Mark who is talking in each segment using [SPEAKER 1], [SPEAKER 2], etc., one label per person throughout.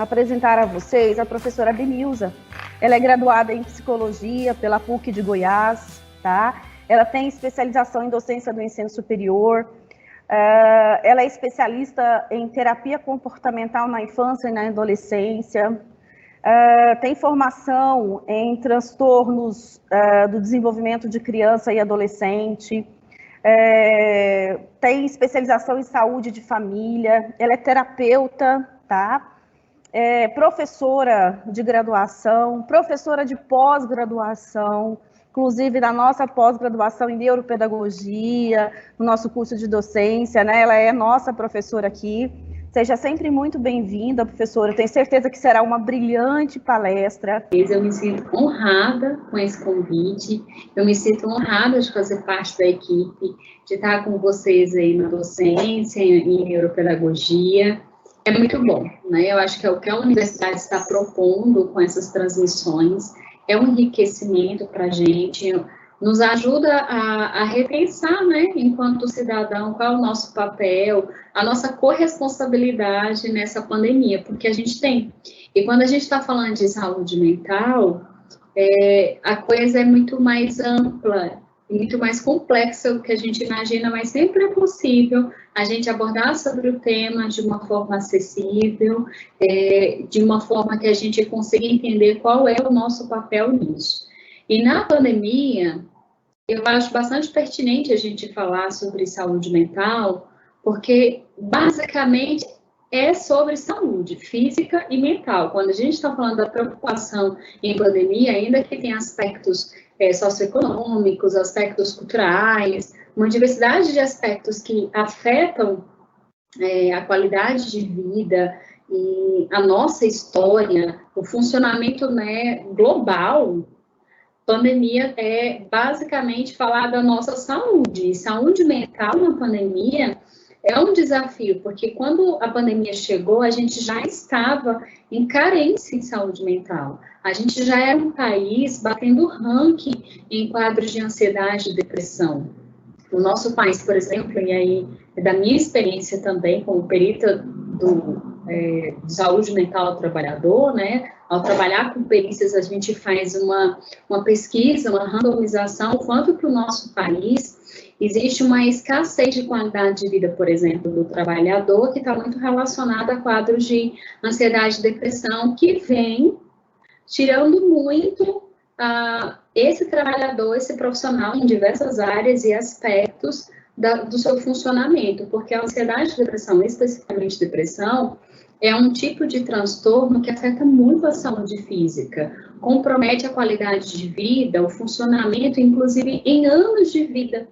[SPEAKER 1] apresentar a vocês a professora Benilza. Ela é graduada em Psicologia pela PUC de Goiás, tá? Ela tem especialização em docência do ensino superior. Ela é especialista em terapia comportamental na infância e na adolescência. Tem formação em transtornos do desenvolvimento de criança e adolescente. Tem especialização em saúde de família. Ela é terapeuta, tá? Professora de graduação, professora de pós-graduação, inclusive na nossa pós-graduação em neuropedagogia, no nosso curso de docência, né? Ela é nossa professora aqui. Seja sempre muito bem-vinda, professora. Eu tenho certeza que será uma brilhante palestra.
[SPEAKER 2] Eu me sinto honrada com esse convite, eu me sinto honrada de fazer parte da equipe, de estar com vocês aí na docência, em neuropedagogia. É muito bom, né? Eu acho que é o que a universidade está propondo com essas transmissões, é um enriquecimento para a gente, nos ajuda a repensar, né, enquanto cidadão, qual é o nosso papel, a nossa corresponsabilidade nessa pandemia, porque a gente tem. E quando a gente está falando de saúde mental, a coisa é muito mais ampla, muito mais complexa do que a gente imagina, mas sempre é possível a gente abordar sobre o tema de uma forma acessível, de uma forma que a gente consiga entender qual é o nosso papel nisso. E na pandemia, eu acho bastante pertinente a gente falar sobre saúde mental, porque basicamente é sobre saúde física e mental. Quando a gente está falando da preocupação em pandemia, ainda que tem aspectos socioeconômicos, aspectos culturais, uma diversidade de aspectos que afetam a qualidade de vida e a nossa história, o funcionamento, né, global. Pandemia é basicamente falar da nossa saúde. E saúde mental na pandemia é um desafio, porque quando a pandemia chegou, a gente já estava em carência em saúde mental. A gente já era um país batendo ranking em quadros de ansiedade e depressão. O nosso país, por exemplo, e aí da minha experiência também como perita de saúde mental ao trabalhador, né? Ao trabalhar com perícias, a gente faz uma pesquisa, uma randomização, quanto que o nosso país existe uma escassez de qualidade de vida, por exemplo, do trabalhador, que está muito relacionada a quadros de ansiedade e depressão, que vem tirando muito esse trabalhador, esse profissional em diversas áreas e aspectos do seu funcionamento, porque a ansiedade e depressão, especificamente depressão, é um tipo de transtorno que afeta muito a saúde física, compromete a qualidade de vida, o funcionamento, inclusive em anos de vida.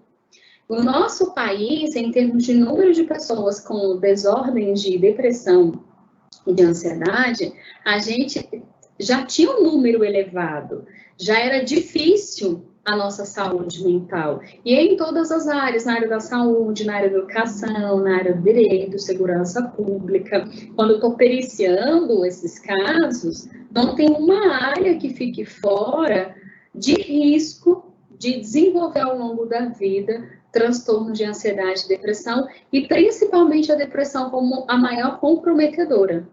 [SPEAKER 2] O nosso país, em termos de número de pessoas com desordens de depressão e de ansiedade, a gente já tinha um número elevado, já era difícil a nossa saúde mental. E em todas as áreas, na área da saúde, na área da educação, na área do direito, segurança pública. Quando eu estou periciando esses casos, não tem uma área que fique fora de risco de desenvolver ao longo da vida transtornos de ansiedade e depressão, e principalmente a depressão como a maior comprometedora.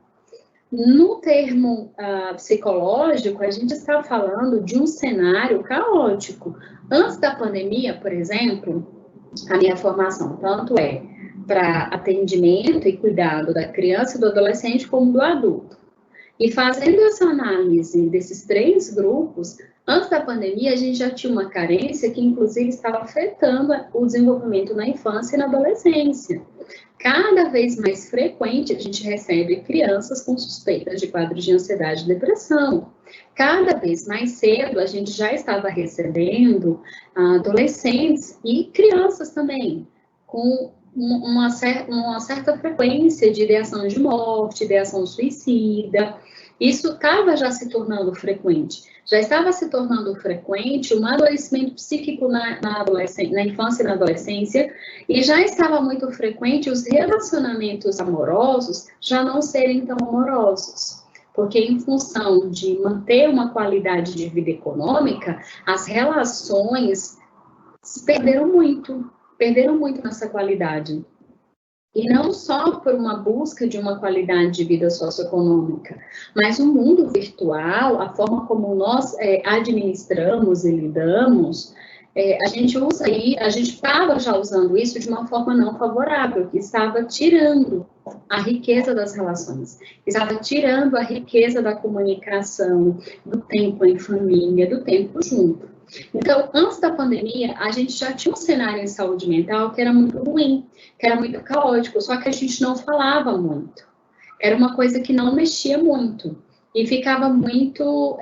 [SPEAKER 2] No termo psicológico, a gente está falando de um cenário caótico. Antes da pandemia, por exemplo, a minha formação tanto para atendimento e cuidado da criança e do adolescente como do adulto. E fazendo essa análise desses três grupos, antes da pandemia, a gente já tinha uma carência que, inclusive, estava afetando o desenvolvimento na infância e na adolescência. Cada vez mais frequente, a gente recebe crianças com suspeitas de quadros de ansiedade e depressão. Cada vez mais cedo, a gente já estava recebendo adolescentes e crianças também, com uma certa frequência de ideação de morte, ideação suicida. Isso estava já se tornando frequente. Já estava se tornando frequente um adoecimento psíquico na infância e na adolescência, e já estava muito frequente os relacionamentos amorosos já não serem tão amorosos. Porque em função de manter uma qualidade de vida econômica, as relações perderam muito nessa qualidade. E não só por uma busca de uma qualidade de vida socioeconômica, mas o mundo virtual, a forma como nós administramos e lidamos, a gente usa aí, a gente estava já usando isso de uma forma não favorável, que estava tirando a riqueza das relações, estava tirando a riqueza da comunicação, do tempo em família, do tempo junto. Então, antes da pandemia, a gente já tinha um cenário em saúde mental que era muito ruim, que era muito caótico, só que a gente não falava muito. Era uma coisa que não mexia muito e ficava muito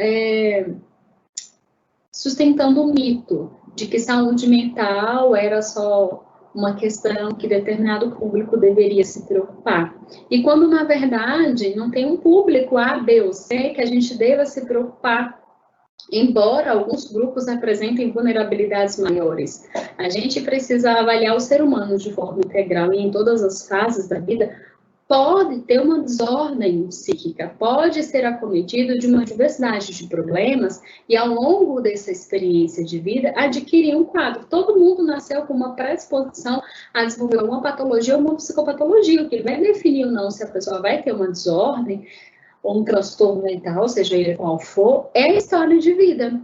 [SPEAKER 2] sustentando o mito de que saúde mental era só uma questão que determinado público deveria se preocupar. E quando, na verdade, não tem um público A, B ou C que a gente deva se preocupar, embora alguns grupos apresentem vulnerabilidades maiores. A gente precisa avaliar o ser humano de forma integral e em todas as fases da vida. Pode ter uma desordem psíquica, pode ser acometido de uma diversidade de problemas e, ao longo dessa experiência de vida, adquirir um quadro. Todo mundo nasceu com uma predisposição a desenvolver uma patologia ou uma psicopatologia, o que vai definir ou não se a pessoa vai ter uma desordem ou um transtorno mental, seja ele qual for, é a história de vida.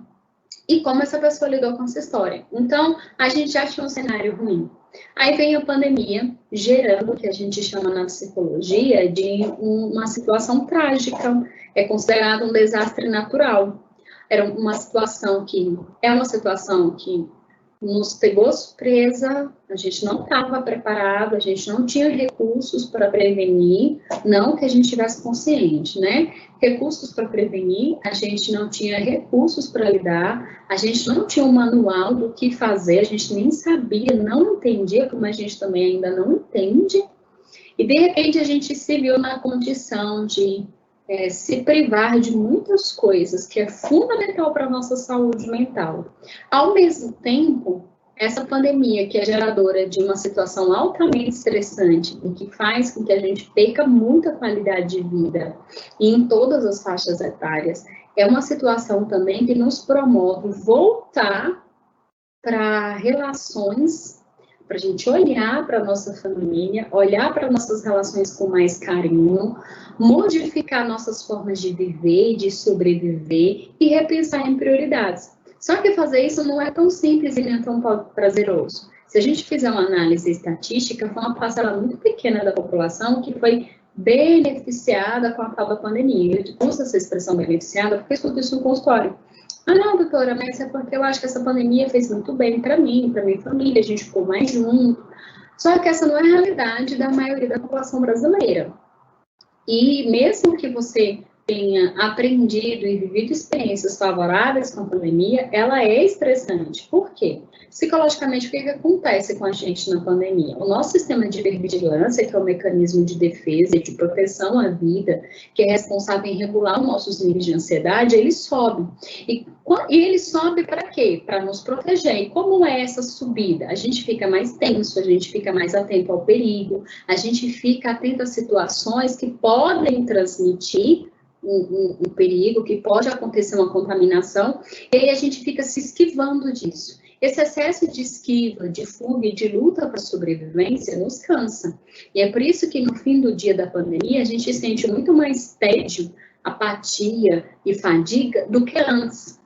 [SPEAKER 2] E como essa pessoa lidou com essa história. Então, a gente já tinha um cenário ruim. Aí vem a pandemia, gerando o que a gente chama na psicologia de uma situação trágica. É considerado um desastre natural. Era uma situação que nos pegou surpresa, a gente não estava preparado, a gente não tinha recursos para prevenir, não que a gente tivesse consciente, né? Recursos para prevenir, a gente não tinha recursos para lidar, a gente não tinha um manual do que fazer, a gente nem sabia, não entendia, como a gente também ainda não entende, e de repente a gente se viu na condição de se privar de muitas coisas que é fundamental para a nossa saúde mental. Ao mesmo tempo, essa pandemia que é geradora de uma situação altamente estressante e que faz com que a gente perca muita qualidade de vida e em todas as faixas etárias, é uma situação também que nos promove voltar para relações, para a gente olhar para a nossa família, olhar para nossas relações com mais carinho, modificar nossas formas de viver, de sobreviver e repensar em prioridades. Só que fazer isso não é tão simples e nem tão prazeroso. Se a gente fizer uma análise estatística, foi uma parcela muito pequena da população que foi beneficiada com a tal da pandemia. Eu uso essa expressão beneficiada porque eu escuto isso no consultório. Ah, não, doutora, mas é porque eu acho que essa pandemia fez muito bem para mim, para minha família, a gente ficou mais junto. Só que essa não é a realidade da maioria da população brasileira. E mesmo que você tenha aprendido e vivido experiências favoráveis com a pandemia, ela é estressante. Por quê? Psicologicamente, o que acontece com a gente na pandemia? O nosso sistema de hipervigilância, que é o mecanismo de defesa e de proteção à vida, que é responsável em regular os nossos níveis de ansiedade, ele sobe. E ele sobe para quê? Para nos proteger. E como é essa subida? A gente fica mais tenso, a gente fica mais atento ao perigo, a gente fica atento a situações que podem transmitir um perigo, que pode acontecer uma contaminação, e aí a gente fica se esquivando disso. Esse excesso de esquiva, de fuga e de luta para a sobrevivência nos cansa. E é por isso que no fim do dia da pandemia a gente sente muito mais tédio, apatia e fadiga do que antes.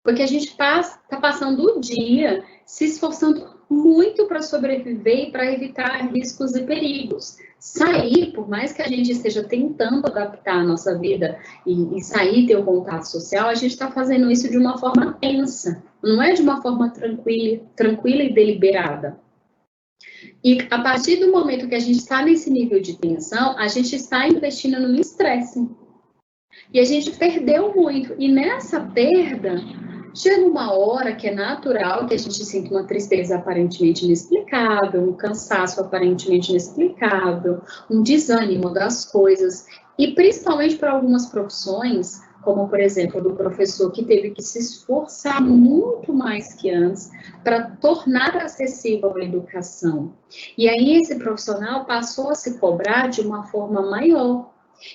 [SPEAKER 2] Porque a gente está passando o dia se esforçando muito para sobreviver e para evitar riscos e perigos. Sair, por mais que a gente esteja tentando adaptar a nossa vida e sair, ter o contato social, a gente está fazendo isso de uma forma tensa, não é de uma forma tranquila e deliberada. E a partir do momento que a gente está nesse nível de tensão, a gente está investindo no estresse. E a gente perdeu muito. E nessa perda, chega uma hora que é natural que a gente sinta uma tristeza aparentemente inexplicável, um cansaço aparentemente inexplicável, um desânimo das coisas. E principalmente para algumas profissões, como por exemplo do professor que teve que se esforçar muito mais que antes para tornar acessível a educação. E aí esse profissional passou a se cobrar de uma forma maior.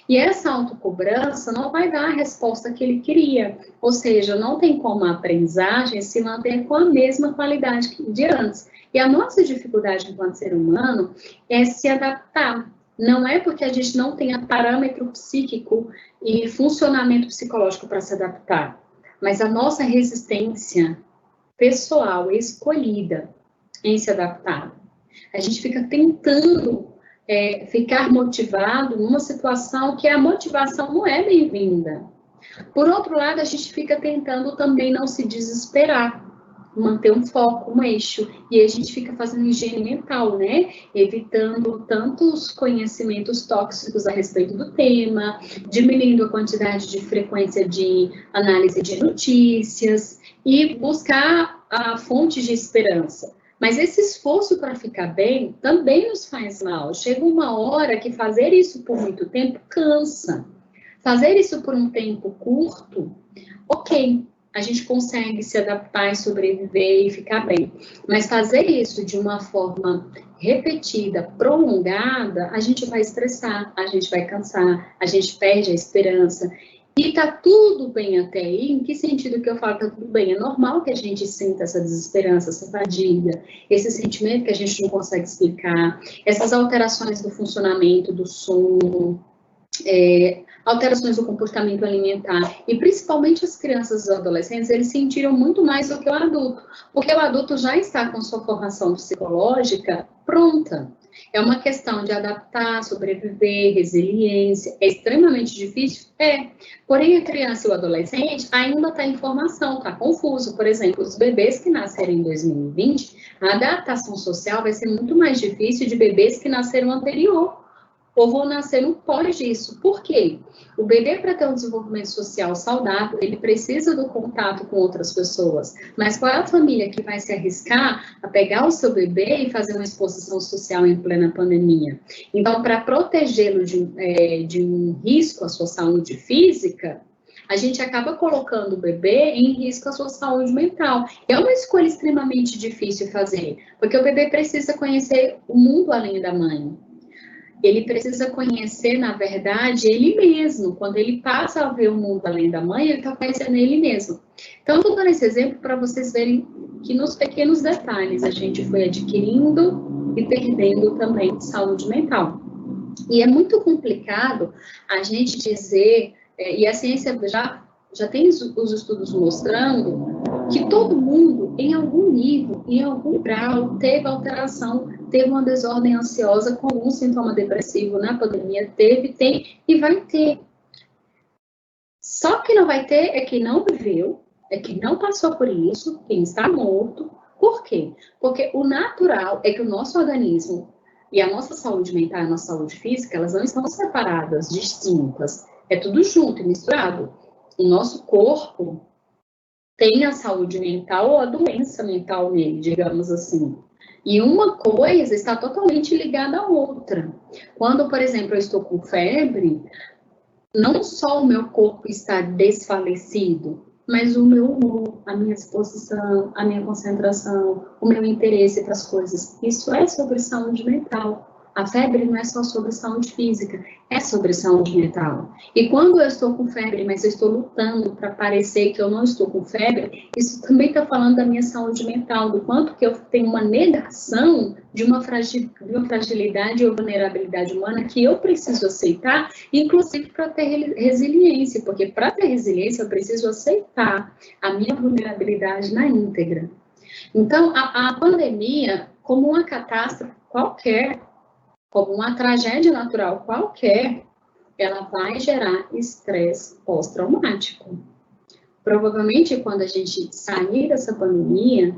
[SPEAKER 2] E essa autocobrança não vai dar a resposta que ele queria, ou seja, não tem como a aprendizagem se manter com a mesma qualidade de antes. E a nossa dificuldade enquanto ser humano é se adaptar. Não é porque a gente não tenha parâmetro psíquico e funcionamento psicológico para se adaptar, mas a nossa resistência pessoal escolhida em se adaptar. A gente fica tentando ficar motivado numa situação que a motivação não é bem-vinda. Por outro lado, a gente fica tentando também não se desesperar, manter um foco, um eixo, e a gente fica fazendo higiene mental, né? Evitando tantos conhecimentos tóxicos a respeito do tema, diminuindo a quantidade de frequência de análise de notícias e buscar a fonte de esperança. Mas esse esforço para ficar bem também nos faz mal. Chega uma hora que fazer isso por muito tempo cansa. Fazer isso por um tempo curto, ok, a gente consegue se adaptar e sobreviver e ficar bem. Mas fazer isso de uma forma repetida, prolongada, a gente vai estressar, a gente vai cansar, a gente perde a esperança. E tá tudo bem até aí. Em que sentido que eu falo tá tudo bem? É normal que a gente sinta essa desesperança, essa fadiga, esse sentimento que a gente não consegue explicar, essas alterações do funcionamento, do sono, alterações do comportamento alimentar, e principalmente as crianças e os adolescentes, eles sentiram muito mais do que o adulto, porque o adulto já está com sua formação psicológica pronta. É uma questão de adaptar, sobreviver, resiliência. É extremamente difícil? É. Porém, a criança e o adolescente ainda está em formação, está confuso. Por exemplo, os bebês que nascerem em 2020, a adaptação social vai ser muito mais difícil de bebês que nasceram anterior, ou vão nascer no pós disso. Por quê? O bebê, para ter um desenvolvimento social saudável, ele precisa do contato com outras pessoas. Mas qual é a família que vai se arriscar a pegar o seu bebê e fazer uma exposição social em plena pandemia? Então, para protegê-lo de um risco à sua saúde física, a gente acaba colocando o bebê em risco à sua saúde mental. É uma escolha extremamente difícil fazer, porque o bebê precisa conhecer o mundo além da mãe. Ele precisa conhecer, na verdade, ele mesmo. Quando ele passa a ver o mundo além da mãe, ele está conhecendo ele mesmo. Então, eu estou dando esse exemplo para vocês verem que nos pequenos detalhes a gente foi adquirindo e perdendo também saúde mental. E é muito complicado a gente dizer, e a ciência já tem os estudos mostrando que todo mundo, em algum nível, em algum grau, teve alteração, teve uma desordem ansiosa com algum sintoma depressivo na pandemia, tem e vai ter. Só que não vai ter é quem não viveu, é quem não passou por isso, quem está morto. Por quê? Porque o natural é que o nosso organismo e a nossa saúde mental e a nossa saúde física, elas não estão separadas, distintas. É tudo junto e misturado. O nosso corpo tem a saúde mental ou a doença mental nele, digamos assim. E uma coisa está totalmente ligada à outra. Quando, por exemplo, eu estou com febre, não só o meu corpo está desfalecido, mas o meu humor, a minha disposição, a minha concentração, o meu interesse para as coisas. Isso é sobre saúde mental. A febre não é só sobre saúde física, é sobre saúde mental. E quando eu estou com febre, mas eu estou lutando para parecer que eu não estou com febre, isso também está falando da minha saúde mental, do quanto que eu tenho uma negação de uma fragilidade ou vulnerabilidade humana que eu preciso aceitar, inclusive para ter resiliência, porque para ter resiliência eu preciso aceitar a minha vulnerabilidade na íntegra. Então, a pandemia, como uma catástrofe qualquer, como uma tragédia natural qualquer, ela vai gerar estresse pós-traumático. Provavelmente, quando a gente sair dessa pandemia,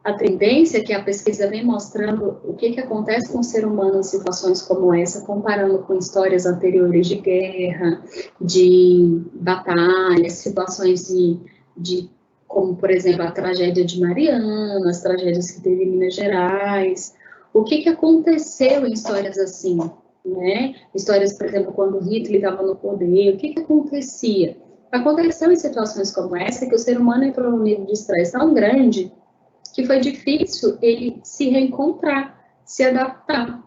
[SPEAKER 2] a tendência que a pesquisa vem mostrando o que acontece com o ser humano em situações como essa, comparando com histórias anteriores de guerra, de batalhas, situações de como, por exemplo, a tragédia de Mariana, as tragédias que teve em Minas Gerais. O que aconteceu em histórias assim, né? Histórias, por exemplo, quando Hitler estava no poder, o que acontecia? Aconteceu em situações como essa que o ser humano entrou num nível de estresse tão grande que foi difícil ele se reencontrar, se adaptar.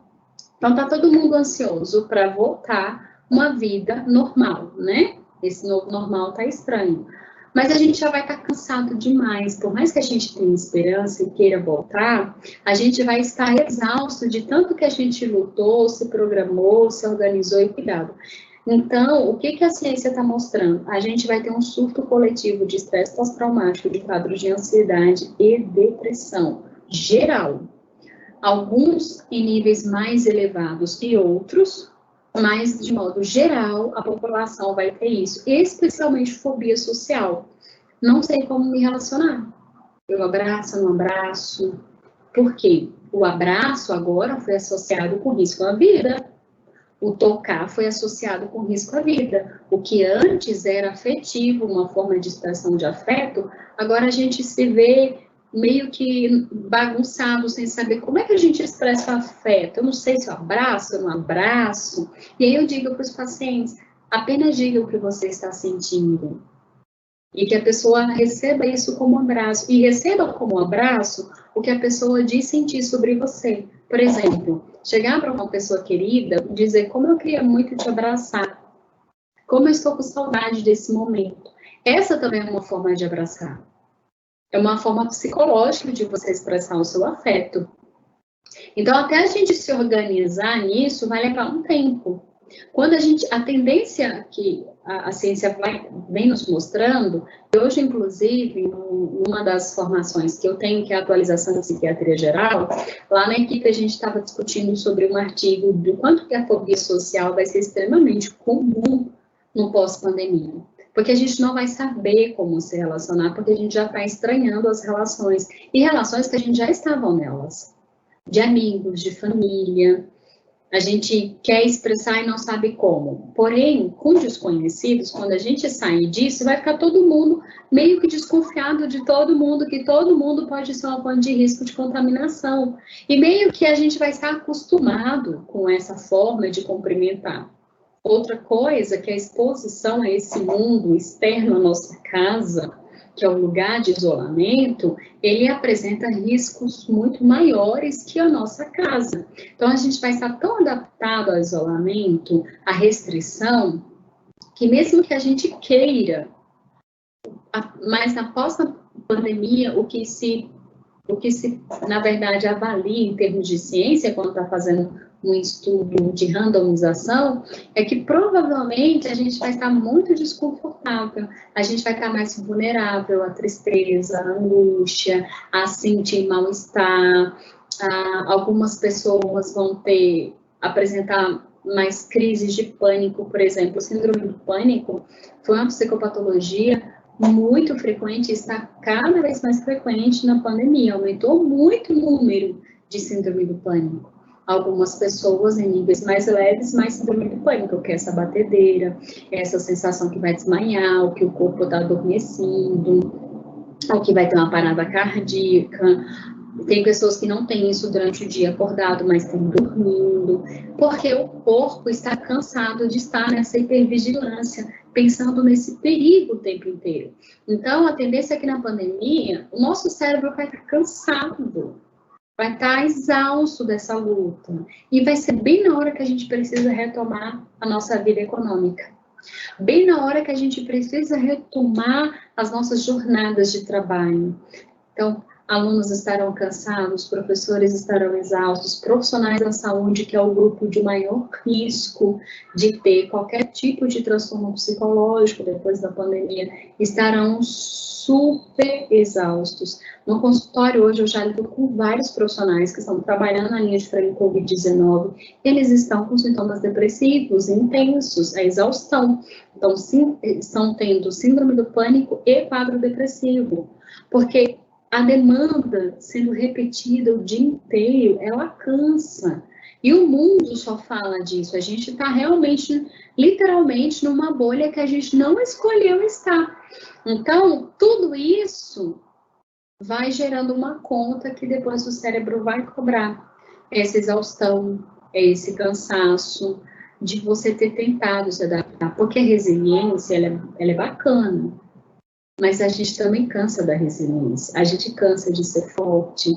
[SPEAKER 2] Então, está todo mundo ansioso para voltar uma vida normal, né? Esse novo normal tá estranho. Mas a gente já vai estar cansado demais. Por mais que a gente tenha esperança e queira voltar, a gente vai estar exausto de tanto que a gente lutou, se programou, se organizou e cuidado. Então, o que a ciência está mostrando? A gente vai ter um surto coletivo de estresse pós-traumático, de quadros de ansiedade e depressão geral. Alguns em níveis mais elevados e outros, mas de modo geral, a população vai ter isso, especialmente fobia social. Não sei como me relacionar. Eu abraço, não abraço. Por quê? O abraço agora foi associado com risco à vida. O tocar foi associado com risco à vida. O que antes era afetivo, uma forma de expressão de afeto, agora a gente se vê meio que bagunçado, sem saber como é que a gente expressa o afeto. Eu não sei se eu abraço, eu não abraço. E aí eu digo para os pacientes, apenas diga o que você está sentindo. E que a pessoa receba isso como um abraço. E receba como um abraço o que a pessoa diz sentir sobre você. Por exemplo, chegar para uma pessoa querida e dizer como eu queria muito te abraçar. Como eu estou com saudade desse momento. Essa também é uma forma de abraçar. É uma forma psicológica de você expressar o seu afeto. Então, até a gente se organizar nisso vai levar um tempo. Quando a tendência que a ciência vem nos mostrando, hoje, inclusive, numa das formações que eu tenho, que é a atualização da psiquiatria geral, lá na equipe a gente estava discutindo sobre um artigo do quanto que a fobia social vai ser extremamente comum no pós-pandemia. Porque a gente não vai saber como se relacionar, porque a gente já está estranhando as relações, e relações que a gente já estava nelas, de amigos, de família. A gente quer expressar e não sabe como. Porém, com desconhecidos, quando a gente sair disso, vai ficar todo mundo meio que desconfiado de todo mundo, que todo mundo pode ser uma fonte de risco de contaminação. E meio que a gente vai estar acostumado com essa forma de cumprimentar. Outra coisa que a exposição a esse mundo externo à nossa casa, que é o lugar de isolamento, ele apresenta riscos muito maiores que a nossa casa. Então, a gente vai estar tão adaptado ao isolamento, à restrição, que mesmo que a gente queira, mas após a pandemia, o que se, na verdade, avalia em termos de ciência, quando está fazendo um estudo de randomização, é que provavelmente a gente vai estar muito desconfortável, a gente vai estar mais vulnerável à tristeza, à angústia, a sentir mal-estar, algumas pessoas vão apresentar mais crises de pânico, por exemplo, o síndrome do pânico foi uma psicopatologia muito frequente, está cada vez mais frequente na pandemia, aumentou muito o número de síndrome do pânico. Algumas pessoas em níveis mais leves, mais síndrome do pânico, que é essa batedeira, essa sensação que vai desmaiar, ou que o corpo está adormecido, ou que vai ter uma parada cardíaca. Tem pessoas que não têm isso durante o dia acordado, mas estão dormindo, porque o corpo está cansado de estar nessa hipervigilância, pensando nesse perigo o tempo inteiro. Então, a tendência é que na pandemia, o nosso cérebro vai estar cansado, vai estar exausto dessa luta. E vai ser bem na hora que a gente precisa retomar a nossa vida econômica. Bem na hora que a gente precisa retomar as nossas jornadas de trabalho. Então, alunos estarão cansados, professores estarão exaustos, profissionais da saúde, que é o grupo de maior risco de ter qualquer tipo de transtorno psicológico depois da pandemia, estarão super exaustos. No consultório hoje eu já lido com vários profissionais que estão trabalhando na linha de frente Covid-19, eles estão com sintomas depressivos intensos, a exaustão. Então, sim, estão tendo síndrome do pânico e quadro depressivo, porque a demanda sendo repetida o dia inteiro, ela cansa. E o mundo só fala disso. A gente está realmente, literalmente, numa bolha que a gente não escolheu estar. Então, tudo isso vai gerando uma conta que depois o cérebro vai cobrar. Essa exaustão, esse cansaço de você ter tentado se adaptar. Porque a resiliência, ela é bacana. Mas a gente também cansa da resiliência, a gente cansa de ser forte,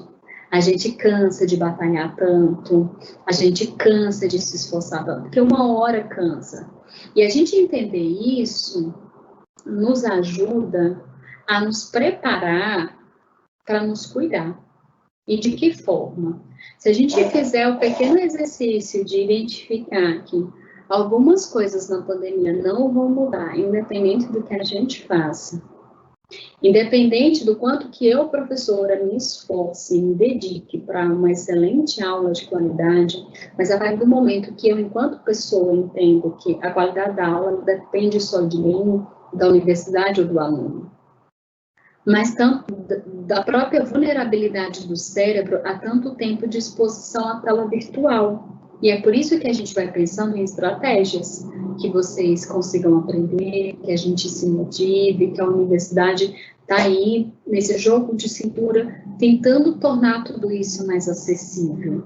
[SPEAKER 2] A gente cansa de batalhar tanto, a gente cansa de se esforçar tanto, porque uma hora cansa. E a gente entender isso nos ajuda a nos preparar para nos cuidar. E de que forma? Se a gente fizer o pequeno exercício de identificar que algumas coisas na pandemia não vão mudar, independente do que a gente faça, independente do quanto que eu, professora, me esforce e me dedique para uma excelente aula de qualidade, mas a partir do momento que eu, enquanto pessoa, entendo que a qualidade da aula não depende só de mim, da universidade ou do aluno, mas tanto da própria vulnerabilidade do cérebro a tanto tempo de exposição à tela virtual. E é por isso que a gente vai pensando em estratégias, que vocês consigam aprender, que a gente se motive, que a universidade está aí, nesse jogo de cintura, tentando tornar tudo isso mais acessível.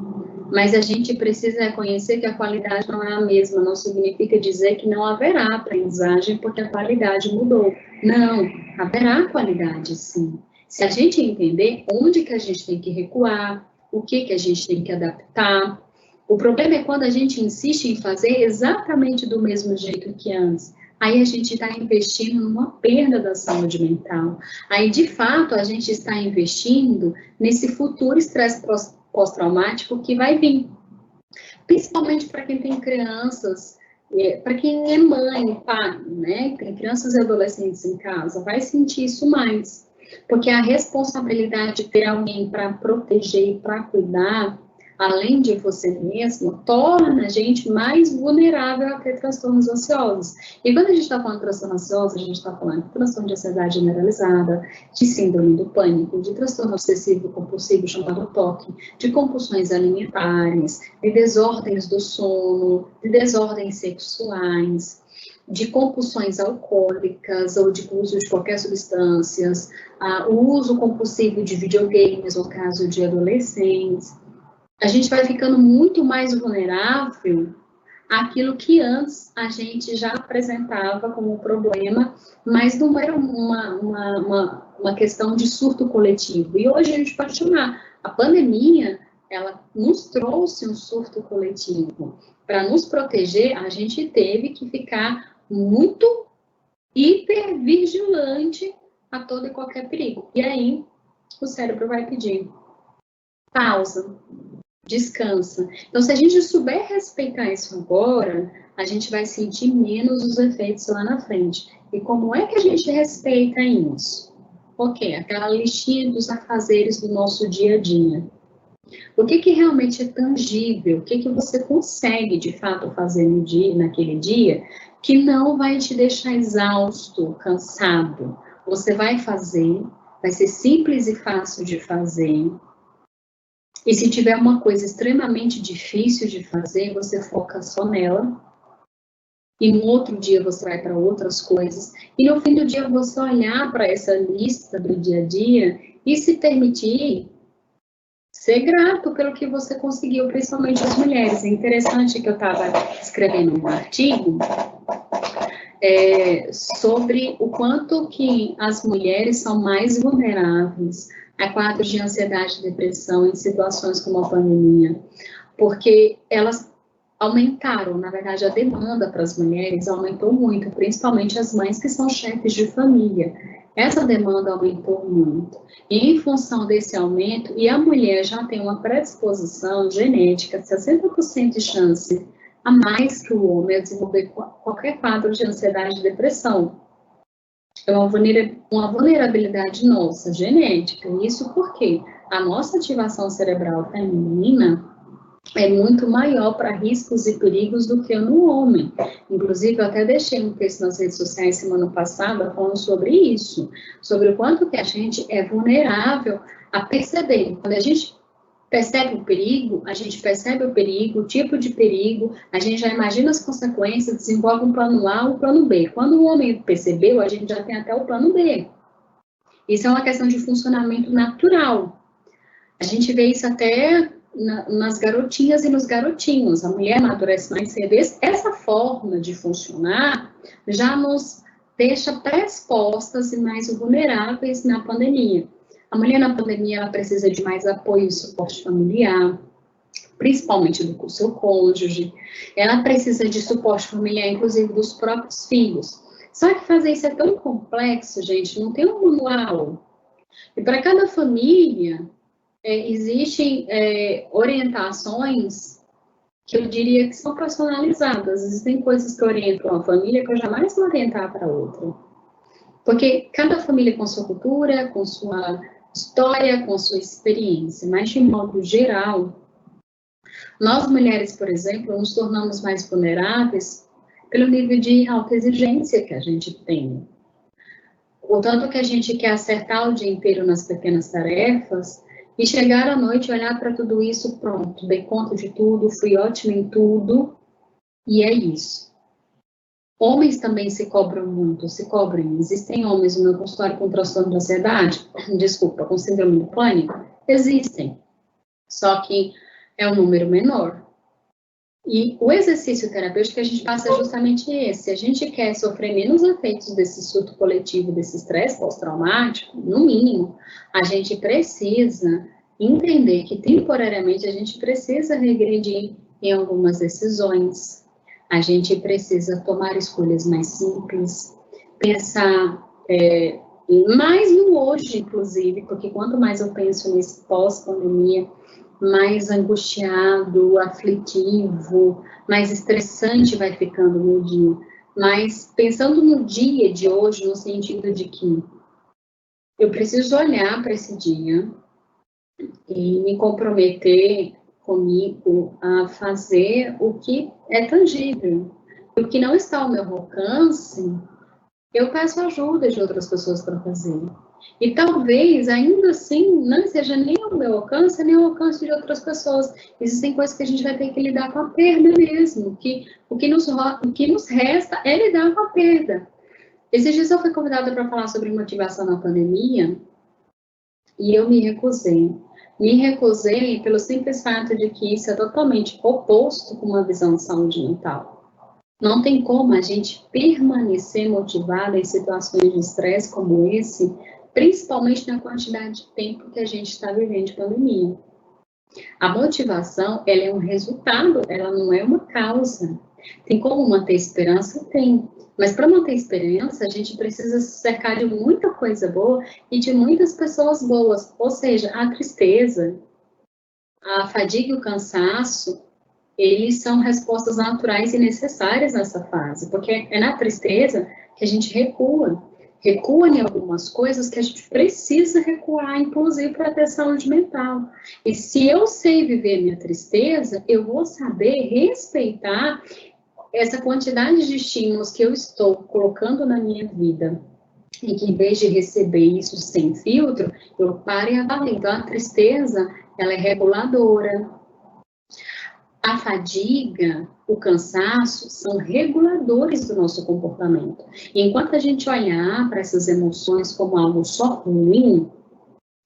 [SPEAKER 2] Mas a gente precisa reconhecer que a qualidade não é a mesma, não significa dizer que não haverá aprendizagem porque a qualidade mudou. Não, haverá qualidade sim. Se a gente entender onde que a gente tem que recuar, o que a gente tem que adaptar. O problema é quando a gente insiste em fazer exatamente do mesmo jeito que antes. Aí a gente está investindo numa perda da saúde mental. Aí, de fato, a gente está investindo nesse futuro estresse pós-traumático que vai vir. Principalmente para quem tem crianças, para quem é mãe, pai, né? Tem crianças e adolescentes em casa, vai sentir isso mais. Porque a responsabilidade de ter alguém para proteger e para cuidar, além de você mesmo, torna a gente mais vulnerável a ter transtornos ansiosos. E quando a gente está falando de transtorno ansioso, a gente está falando de transtorno de ansiedade generalizada, de síndrome do pânico, de transtorno obsessivo compulsivo chamado TOC, de compulsões alimentares, de desordens do sono, de desordens sexuais, de compulsões alcoólicas ou de uso de qualquer substância, o uso compulsivo de videogames, no caso de adolescentes. A gente vai ficando muito mais vulnerável àquilo que antes a gente já apresentava como problema, mas não era uma questão de surto coletivo. E hoje a gente pode chamar, a pandemia, ela nos trouxe um surto coletivo. Para nos proteger, a gente teve que ficar muito hipervigilante a todo e qualquer perigo. E aí, o cérebro vai pedir pausa, descansa. Então, se a gente souber respeitar isso agora, a gente vai sentir menos os efeitos lá na frente. E como é que a gente respeita isso? Ok, aquela listinha dos afazeres do nosso dia a dia. O que realmente é tangível? O que você consegue, de fato, fazer no dia, naquele dia, que não vai te deixar exausto, cansado? Você vai fazer, vai ser simples e fácil de fazer. E se tiver uma coisa extremamente difícil de fazer, você foca só nela. E no outro dia você vai para outras coisas. E no fim do dia você olhar para essa lista do dia a dia e se permitir ser grato pelo que você conseguiu, principalmente as mulheres. É interessante que eu estava escrevendo um artigo sobre o quanto que as mulheres são mais vulneráveis a quadros de ansiedade e depressão em situações como a pandemia, porque elas aumentaram, na verdade, a demanda para as mulheres aumentou muito, principalmente as mães que são chefes de família. Essa demanda aumentou muito. E em função desse aumento, e a mulher já tem uma predisposição genética, 60% de chance a mais que o homem a desenvolver qualquer quadro de ansiedade e depressão. É uma vulnerabilidade nossa, genética. Isso porque a nossa ativação cerebral feminina é muito maior para riscos e perigos do que no homem. Inclusive, eu até deixei um texto nas redes sociais semana passada falando sobre isso, sobre o quanto que a gente é vulnerável a perceber. Quando a gente percebe o perigo, a gente percebe o perigo, o tipo de perigo, a gente já imagina as consequências, desenvolve um plano A, um plano B. Quando o homem percebeu, a gente já tem até o plano B. Isso é uma questão de funcionamento natural. A gente vê isso até nas garotinhas e nos garotinhos. A mulher amadurece mais cedo. Essa forma de funcionar já nos deixa predispostas e mais vulneráveis na pandemia. A mulher na pandemia, ela precisa de mais apoio e suporte familiar, principalmente do seu cônjuge. Ela precisa de suporte familiar, inclusive dos próprios filhos. Só que fazer isso é tão complexo, gente, não tem um manual. E para cada família, existem orientações que eu diria que são personalizadas. Existem coisas que orientam uma família que eu jamais vou orientar para outra. Porque cada família com sua cultura, com sua história, com sua experiência, mas de modo geral, nós mulheres, por exemplo, nos tornamos mais vulneráveis pelo nível de alta exigência que a gente tem. O tanto que a gente quer acertar o dia inteiro nas pequenas tarefas e chegar à noite e olhar para tudo isso, pronto, dei conta de tudo, fui ótima em tudo, e é isso. Homens também se cobram muito, se cobrem. Existem homens no meu consultório com transtorno de ansiedade, desculpa, com síndrome do pânico? Existem, só que é um número menor. E o exercício terapêutico que a gente passa é justamente esse. Se a gente quer sofrer menos efeitos desse surto coletivo, desse estresse pós-traumático, no mínimo, a gente precisa entender que temporariamente a gente precisa regredir em algumas decisões. A gente precisa tomar escolhas mais simples, pensar mais no hoje, inclusive, porque quanto mais eu penso nesse pós-pandemia, mais angustiado, aflitivo, mais estressante vai ficando o meu dia. Mas pensando no dia de hoje, no sentido de que eu preciso olhar para esse dia e me comprometer comigo a fazer o que é tangível. O que não está ao meu alcance, eu peço ajuda de outras pessoas para fazer. E talvez, ainda assim, não seja nem ao meu alcance, nem ao alcance de outras pessoas. Existem coisas que a gente vai ter que lidar com a perda mesmo, que o que nos resta é lidar com a perda. Esses dias eu fui convidada para falar sobre motivação na pandemia, e eu me recusei. Me recusei pelo simples fato de que isso é totalmente oposto com uma visão de saúde mental. Não tem como a gente permanecer motivada em situações de estresse como esse, principalmente na quantidade de tempo que a gente está vivendo de pandemia. A motivação, ela é um resultado, ela não é uma causa. Tem como manter esperança? Tem. Mas para manter esperança, a gente precisa se cercar de muita coisa boa e de muitas pessoas boas. Ou seja, a tristeza, a fadiga e o cansaço, eles são respostas naturais e necessárias nessa fase, porque é na tristeza que a gente recua em algumas coisas que a gente precisa recuar, inclusive para ter saúde mental. E se eu sei viver minha tristeza, eu vou saber respeitar essa quantidade de estímulos que eu estou colocando na minha vida, e que em vez de receber isso sem filtro, eu paro e avalio. Então, a tristeza, ela é reguladora. A fadiga, o cansaço, são reguladores do nosso comportamento. E enquanto a gente olhar para essas emoções como algo só ruim,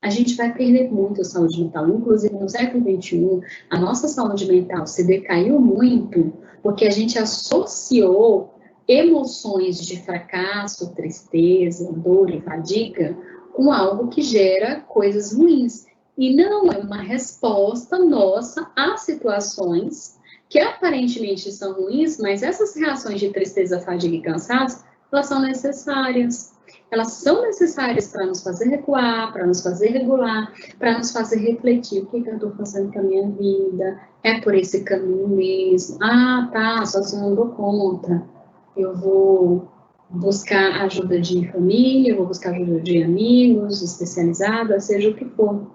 [SPEAKER 2] a gente vai perder muito a saúde mental. Inclusive, no século XXI, a nossa saúde mental se decaiu muito porque a gente associou emoções de fracasso, tristeza, dor e fadiga com algo que gera coisas ruins. E não é uma resposta nossa a situações que aparentemente são ruins, mas essas reações de tristeza, fadiga e cansaço, elas são necessárias. Elas são necessárias para nos fazer recuar, para nos fazer regular, para nos fazer refletir o que eu estou fazendo com a minha vida, é por esse caminho mesmo, tá, só se eu não dou conta, eu vou buscar ajuda de família, eu vou buscar ajuda de amigos, especializados, seja o que for.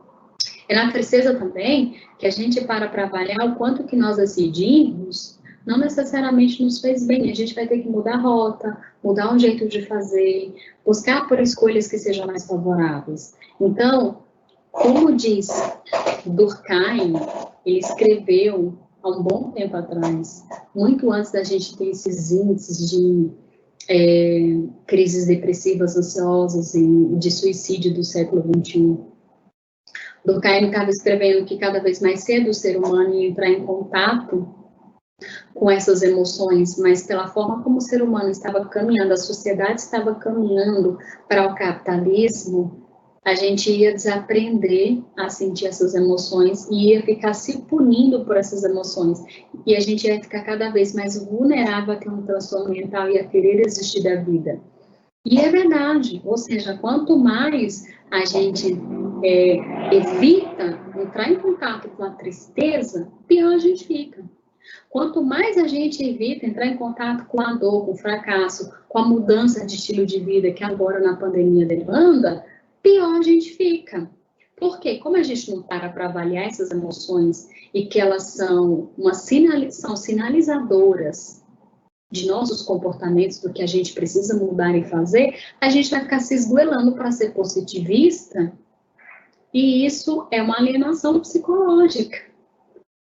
[SPEAKER 2] É na tristeza também que a gente para avaliar o quanto que nós decidimos não necessariamente nos fez bem. A gente vai ter que mudar a rota, mudar o jeito de fazer, buscar por escolhas que sejam mais favoráveis. Então, como diz Durkheim, ele escreveu há um bom tempo atrás, muito antes da gente ter esses índices de crises depressivas, ansiosas e de suicídio do século XXI. Durkheim estava escrevendo que cada vez mais cedo o ser humano ia entrar em contato com essas emoções, mas pela forma como o ser humano estava caminhando, a sociedade estava caminhando para o capitalismo, a gente ia desaprender a sentir essas emoções e ia ficar se punindo por essas emoções. E a gente ia ficar cada vez mais vulnerável a ter um transtorno mental e a querer desistir da vida. E é verdade, ou seja, quanto mais a gente evita entrar em contato com a tristeza, pior a gente fica. Quanto mais a gente evita entrar em contato com a dor, com o fracasso, com a mudança de estilo de vida que agora na pandemia demanda, pior a gente fica. Porque como a gente não para avaliar essas emoções e que elas são sinalizadoras de nossos comportamentos, do que a gente precisa mudar e fazer, a gente vai ficar se esgoelando para ser positivista, e isso é uma alienação psicológica.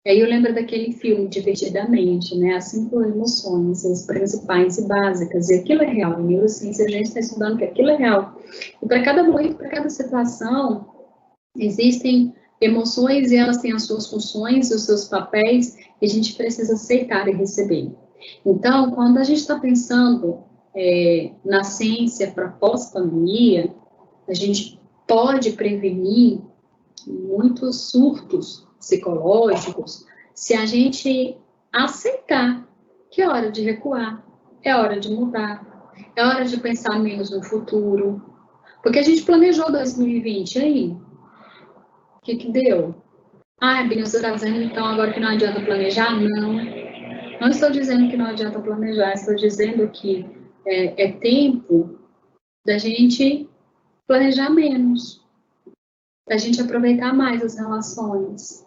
[SPEAKER 2] E aí eu lembro daquele filme, Divertidamente, né? As 5 emoções, as principais e básicas, e aquilo é real. Em neurociência a gente está estudando que aquilo é real. E para cada momento, para cada situação, existem emoções e elas têm as suas funções e os seus papéis, e a gente precisa aceitar e receber. Então, quando a gente está pensando na ciência para pós-pandemia, a gente pode prevenir muitos surtos psicológicos se a gente aceitar que é hora de recuar, é hora de mudar, é hora de pensar menos no futuro. Porque a gente planejou 2020, aí, o que deu? Bini, você está dizendo então agora que não adianta planejar? Não estou dizendo que não adianta planejar, estou dizendo que é tempo da gente planejar menos, da gente aproveitar mais as relações,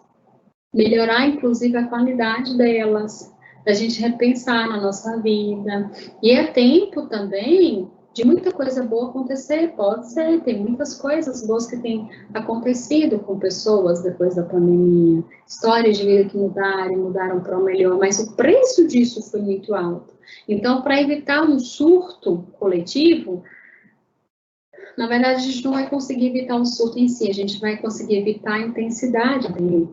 [SPEAKER 2] melhorar inclusive a qualidade delas, da gente repensar na nossa vida. E é tempo também de muita coisa boa acontecer, pode ser, tem muitas coisas boas que têm acontecido com pessoas depois da pandemia, histórias de vida que mudaram para o melhor, mas o preço disso foi muito alto. Então, para evitar um surto coletivo, na verdade, a gente não vai conseguir evitar um surto em si, a gente vai conseguir evitar a intensidade dele.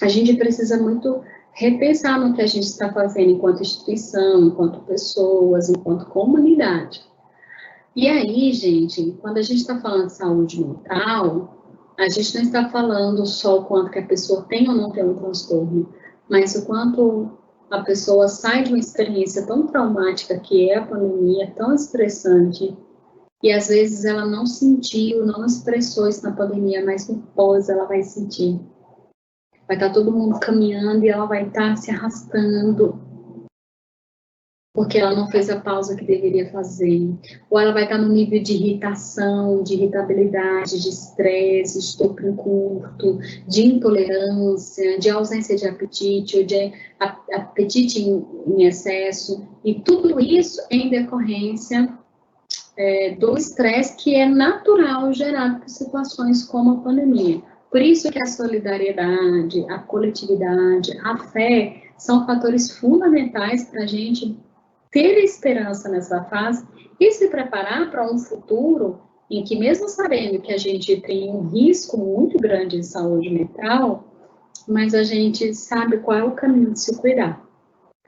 [SPEAKER 2] A gente precisa muito repensar no que a gente está fazendo enquanto instituição, enquanto pessoas, enquanto comunidade. E aí, gente, quando a gente está falando de saúde mental, a gente não está falando só o quanto que a pessoa tem ou não tem um transtorno, mas o quanto a pessoa sai de uma experiência tão traumática que é a pandemia, tão estressante, e às vezes ela não sentiu, não expressou isso na pandemia, mas no pós ela vai sentir. Vai estar todo mundo caminhando e ela vai estar se arrastando, porque ela não fez a pausa que deveria fazer, ou ela vai estar no nível de irritação, de irritabilidade, de estresse, de estupro curto, de intolerância, de ausência de apetite, ou de apetite em excesso, e tudo isso em decorrência do estresse que é natural gerado por situações como a pandemia. Por isso que a solidariedade, a coletividade, a fé são fatores fundamentais para a gente ter esperança nessa fase e se preparar para um futuro em que, mesmo sabendo que a gente tem um risco muito grande de saúde mental, mas a gente sabe qual é o caminho de se cuidar.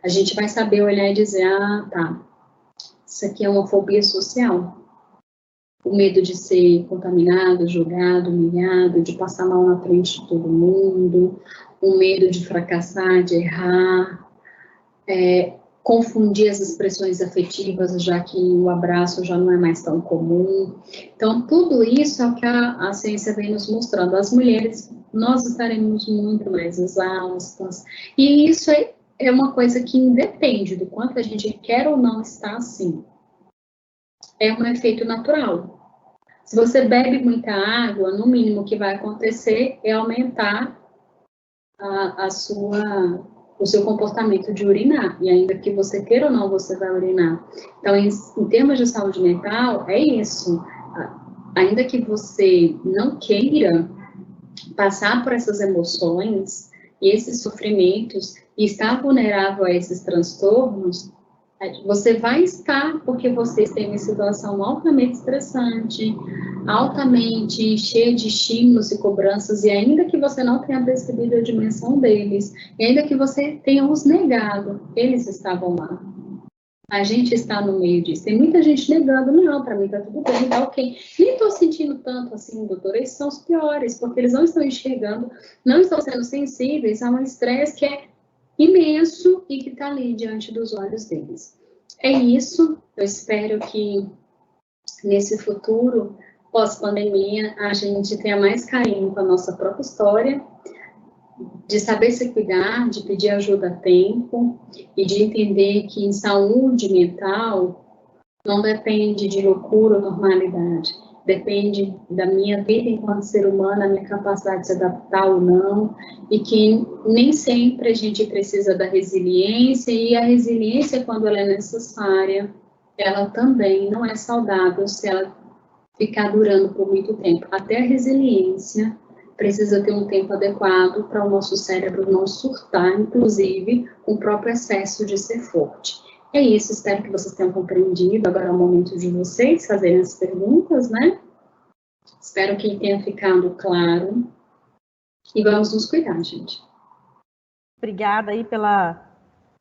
[SPEAKER 2] A gente vai saber olhar e dizer, tá, isso aqui é uma fobia social. O medo de ser contaminado, julgado, humilhado, de passar mal na frente de todo mundo, o medo de fracassar, de errar, confundir as expressões afetivas, já que o abraço já não é mais tão comum. Então, tudo isso é o que a ciência vem nos mostrando. As mulheres, nós estaremos muito mais exaustas, e isso é uma coisa que independe do quanto a gente quer ou não estar assim. É um efeito natural. Se você bebe muita água, no mínimo que vai acontecer é aumentar o seu comportamento de urinar, e ainda que você queira ou não, você vai urinar. Então, em termos de saúde mental, é isso. Ainda que você não queira passar por essas emoções e esses sofrimentos e estar vulnerável a esses transtornos, você vai estar porque você tem uma situação altamente estressante, altamente cheia de estímulos e cobranças, e ainda que você não tenha percebido a dimensão deles, e ainda que você tenha os negado, eles estavam lá. A gente está no meio disso. Tem muita gente negando, não, para mim tá tudo bem, tá ok. Nem estou sentindo tanto assim, doutora, esses são os piores, porque eles não estão enxergando, não estão sendo sensíveis a um estresse que é imenso e que está ali diante dos olhos deles. É isso, eu espero que nesse futuro, pós-pandemia, a gente tenha mais carinho com a nossa própria história, de saber se cuidar, de pedir ajuda a tempo e de entender que em saúde mental não depende de loucura ou normalidade, depende da minha vida enquanto ser humano, a minha capacidade de se adaptar ou não, e que nem sempre a gente precisa da resiliência, e a resiliência, quando ela é necessária, ela também não é saudável se ela ficar durando por muito tempo. Até a resiliência precisa ter um tempo adequado para o nosso cérebro não surtar, inclusive, com o próprio excesso de ser forte. É isso, espero que vocês tenham compreendido. Agora é o momento de vocês fazerem as perguntas, né? Espero que tenha ficado claro. E vamos nos cuidar, gente.
[SPEAKER 1] Obrigada aí pela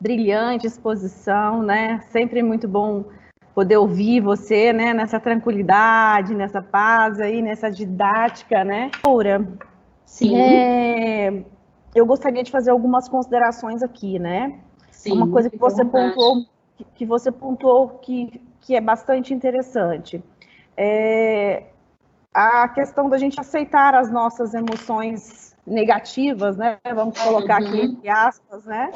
[SPEAKER 1] brilhante exposição, né? Sempre muito bom poder ouvir você, né? Nessa tranquilidade, nessa paz aí, nessa didática, né? Laura,
[SPEAKER 2] Sim.
[SPEAKER 1] Eu gostaria de fazer algumas considerações aqui, né?
[SPEAKER 2] Sim,
[SPEAKER 1] uma coisa que você pontuou que é bastante interessante. A questão da gente aceitar as nossas emoções negativas, né? Vamos colocar aqui entre aspas, né?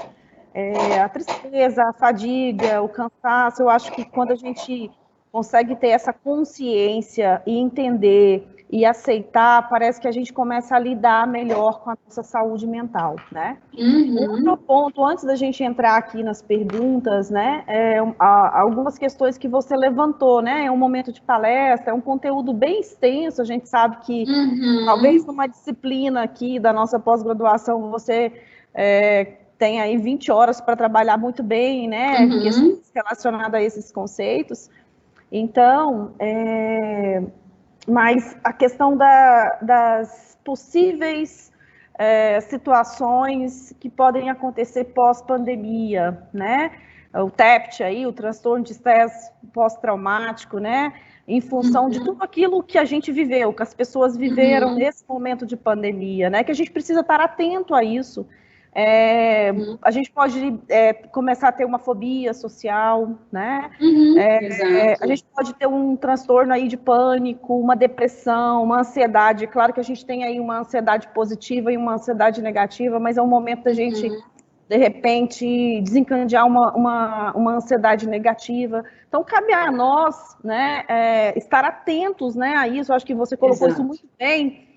[SPEAKER 1] A tristeza, a fadiga, o cansaço. Eu acho que quando a gente consegue ter essa consciência e entender e aceitar, parece que a gente começa a lidar melhor com a nossa saúde mental, né? Outro ponto, antes da gente entrar aqui nas perguntas, né, algumas questões que você levantou, né, é um momento de palestra, é um conteúdo bem extenso, a gente sabe que talvez numa disciplina aqui da nossa pós-graduação você tem aí 20 horas para trabalhar muito bem, né, questões relacionadas a esses conceitos. Então, mas a questão das possíveis situações que podem acontecer pós-pandemia, né? O TEPT aí, o transtorno de estresse pós-traumático, né? Em função de tudo aquilo que a gente viveu, que as pessoas viveram nesse momento de pandemia, né? Que a gente precisa estar atento a isso. A gente pode começar a ter uma fobia social, né? A gente pode ter um transtorno aí de pânico, uma depressão, uma ansiedade. Claro que a gente tem aí uma ansiedade positiva e uma ansiedade negativa, mas é um momento da gente, de repente, desencadear uma ansiedade negativa. Então, cabe a nós, né, estar atentos, né, a isso. Eu acho que você colocou isso muito bem,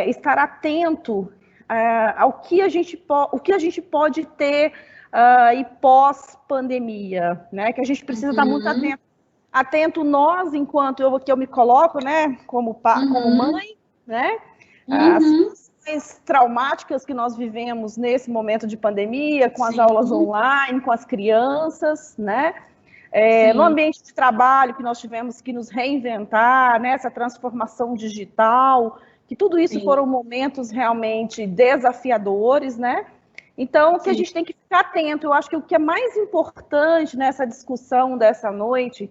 [SPEAKER 1] estar atento ao que a gente pode ter e pós-pandemia, né? Que a gente precisa estar muito atento nós, enquanto eu me coloco, né? Como mãe, né? As situações traumáticas que nós vivemos nesse momento de pandemia, com as aulas online, com as crianças, né? No ambiente de trabalho que nós tivemos que nos reinventar, né? Essa transformação digital, que tudo isso foram momentos realmente desafiadores, né? Então, que a gente tem que ficar atento. Eu acho que o que é mais importante nessa discussão dessa noite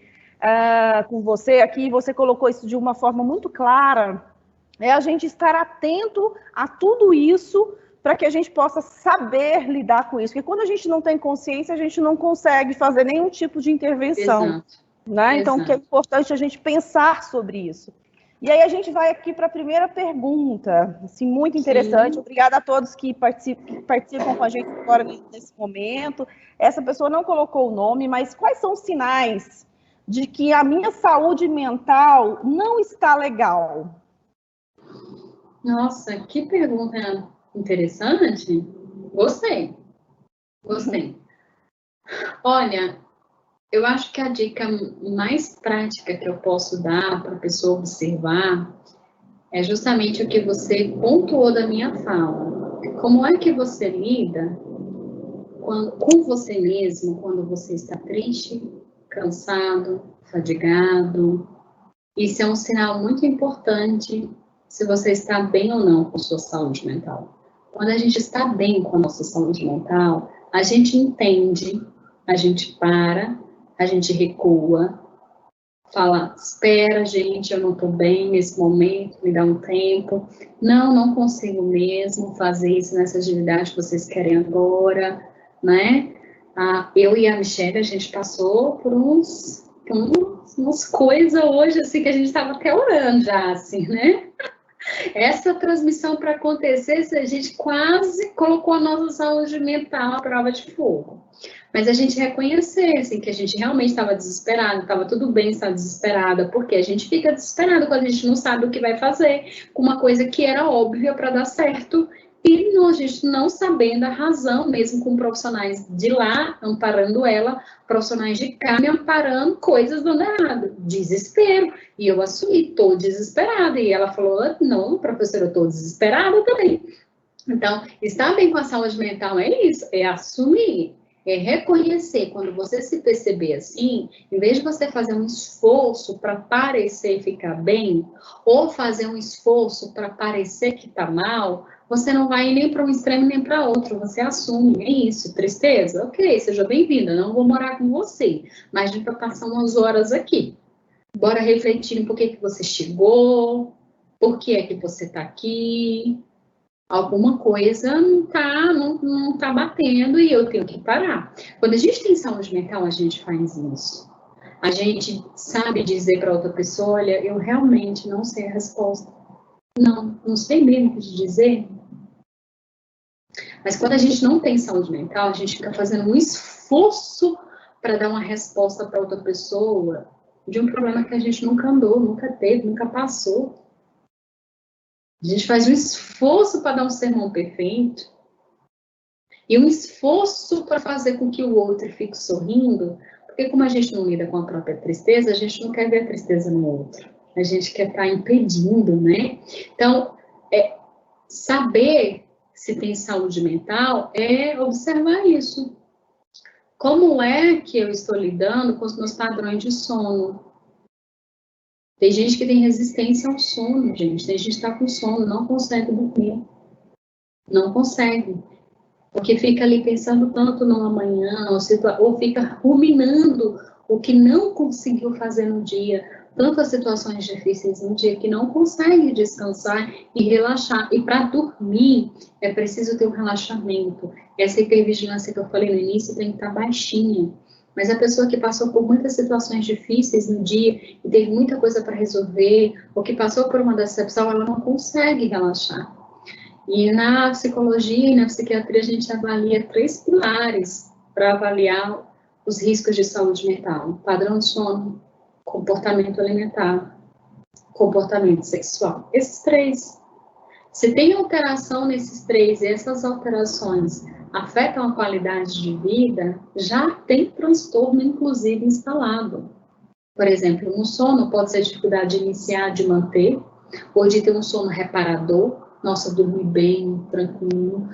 [SPEAKER 1] com você aqui, você colocou isso de uma forma muito clara, é a gente estar atento a tudo isso para que a gente possa saber lidar com isso. Porque quando a gente não tem consciência, a gente não consegue fazer nenhum tipo de intervenção. Né? Então, que é importante a gente pensar sobre isso. E aí a gente vai aqui para a primeira pergunta, assim, muito interessante. Obrigada a todos que participam com a gente agora nesse momento. Essa pessoa não colocou o nome, mas quais são os sinais de que a minha saúde mental não está legal?
[SPEAKER 2] Nossa, que pergunta interessante. Gostei. Olha, eu acho que a dica mais prática que eu posso dar para a pessoa observar é justamente o que você pontuou da minha fala. Como é que você lida com você mesmo quando você está triste, cansado, fadigado? Isso é um sinal muito importante se você está bem ou não com sua saúde mental. Quando a gente está bem com a nossa saúde mental, a gente entende, a gente para, a gente recua, fala, espera, gente, eu não estou bem nesse momento, me dá um tempo. Não consigo mesmo fazer isso nessa atividade que vocês querem agora, né? Eu e a Michelle, a gente passou por umas coisas hoje, assim, que a gente estava até orando já, assim, né? Essa transmissão para acontecer, a gente quase colocou a nossa saúde mental à prova de fogo. Mas a gente reconhecer, assim, que a gente realmente estava desesperada, estava tudo bem estar desesperada, porque a gente fica desesperada quando a gente não sabe o que vai fazer com uma coisa que era óbvia para dar certo, e não, a gente não sabendo a razão, mesmo com profissionais de lá amparando ela, profissionais de cá me amparando, coisas dando errado, desespero. E eu assumi, estou desesperada. E ela falou, não, professora, eu estou desesperada também. Então, estar bem com a saúde mental é isso, é assumir, é reconhecer. Quando você se perceber assim, em vez de você fazer um esforço para parecer ficar bem, ou fazer um esforço para parecer que está mal, você não vai nem para um extremo nem para outro, você assume, é isso, tristeza? Ok, seja bem-vinda, não vou morar com você, mas a gente vai passar umas horas aqui. Bora refletir por que você chegou, por que é que você está aqui. Alguma coisa não tá batendo e eu tenho que parar. Quando a gente tem saúde mental, a gente faz isso. A gente sabe dizer para outra pessoa, olha, eu realmente não sei a resposta. Não sei mesmo o que te dizer. Mas quando a gente não tem saúde mental, a gente fica fazendo um esforço para dar uma resposta para outra pessoa de um problema que a gente nunca andou, nunca teve, nunca passou. A gente faz um esforço para dar um sermão perfeito e um esforço para fazer com que o outro fique sorrindo, porque como a gente não lida com a própria tristeza, a gente não quer ver a tristeza no outro. A gente quer estar impedindo, né? Então, saber se tem saúde mental é observar isso. Como é que eu estou lidando com os meus padrões de sono? Tem gente que tem resistência ao sono, gente. Tem gente que está com sono, não consegue dormir. Não consegue. Porque fica ali pensando tanto no amanhã, ou fica ruminando o que não conseguiu fazer no dia. Tantas situações difíceis no dia que não consegue descansar e relaxar. E para dormir, é preciso ter um relaxamento. Essa hipervigilância que eu falei no início tem que estar baixinha. Mas a pessoa que passou por muitas situações difíceis no dia e teve muita coisa para resolver, ou que passou por uma decepção, ela não consegue relaxar. E na psicologia e na psiquiatria a gente avalia 3 pilares para avaliar os riscos de saúde mental: padrão de sono, comportamento alimentar, comportamento sexual. Esses 3. Se tem alteração nesses 3 e essas alterações afetam a qualidade de vida, já tem transtorno, inclusive, instalado. Por exemplo, no sono pode ser dificuldade de iniciar, de manter, ou de ter um sono reparador. Nossa, dormi bem, tranquilo,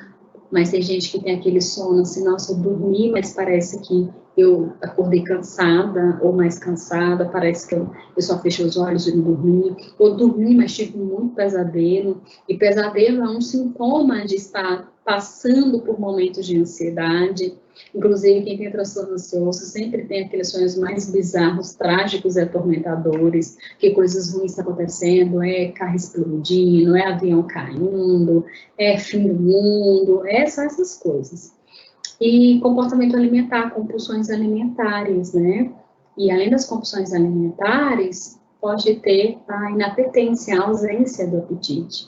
[SPEAKER 2] mas tem gente que tem aquele sono assim, nossa, eu dormi, mas parece que eu acordei cansada, ou mais cansada, parece que eu só fechei os olhos e não dormi, ou dormi, mas tive muito pesadelo, e pesadelo é um sintoma de estar passando por momentos de ansiedade. Inclusive, quem tem transtorno ansioso sempre tem aqueles sonhos mais bizarros, trágicos e atormentadores, que coisas ruins estão acontecendo, é carro explodindo, é avião caindo, é fim do mundo, são essas coisas. E comportamento alimentar, compulsões alimentares, né? E além das compulsões alimentares, pode ter a inapetência, a ausência do apetite.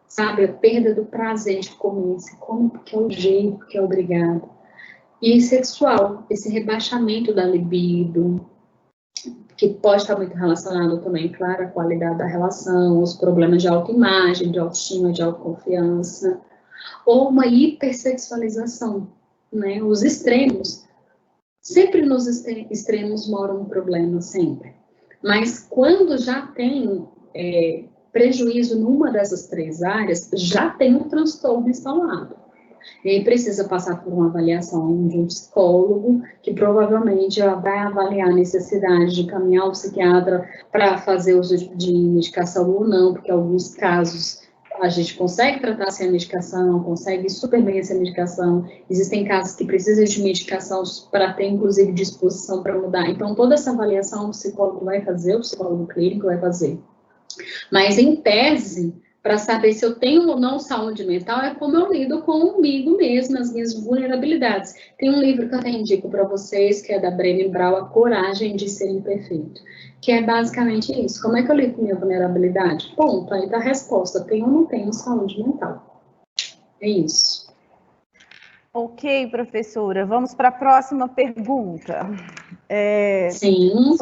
[SPEAKER 2] Sabe, a perda do prazer de comer, se come porque é o jeito, porque é obrigado. E sexual, esse rebaixamento da libido, que pode estar muito relacionado também, claro, à qualidade da relação, os problemas de autoimagem, de autoestima, de autoconfiança, ou uma hipersexualização, né? Os extremos. Sempre nos extremos mora um problema, sempre. Mas quando já tem prejuízo numa dessas 3 áreas, já tem um transtorno instalado. E aí precisa passar por uma avaliação de um psicólogo, que provavelmente já vai avaliar a necessidade de caminhar ao psiquiatra para fazer uso de medicação ou não, porque em alguns casos a gente consegue tratar sem a medicação, consegue super bem essa medicação. Existem casos que precisam de medicação para ter, inclusive, disposição para mudar. Então, toda essa avaliação o psicólogo vai fazer, o psicólogo clínico vai fazer. Mas, em tese, para saber se eu tenho ou não saúde mental, é como eu lido comigo mesmo, as minhas vulnerabilidades. Tem um livro que eu até indico para vocês, que é da Brené Brown, A Coragem de Ser Imperfeito, que é basicamente isso. Como é que eu lido com minha vulnerabilidade? Ponto, aí tá a resposta. Tenho ou não tenho saúde mental? É isso.
[SPEAKER 1] Ok, professora. Vamos para a próxima pergunta.
[SPEAKER 2] Sim.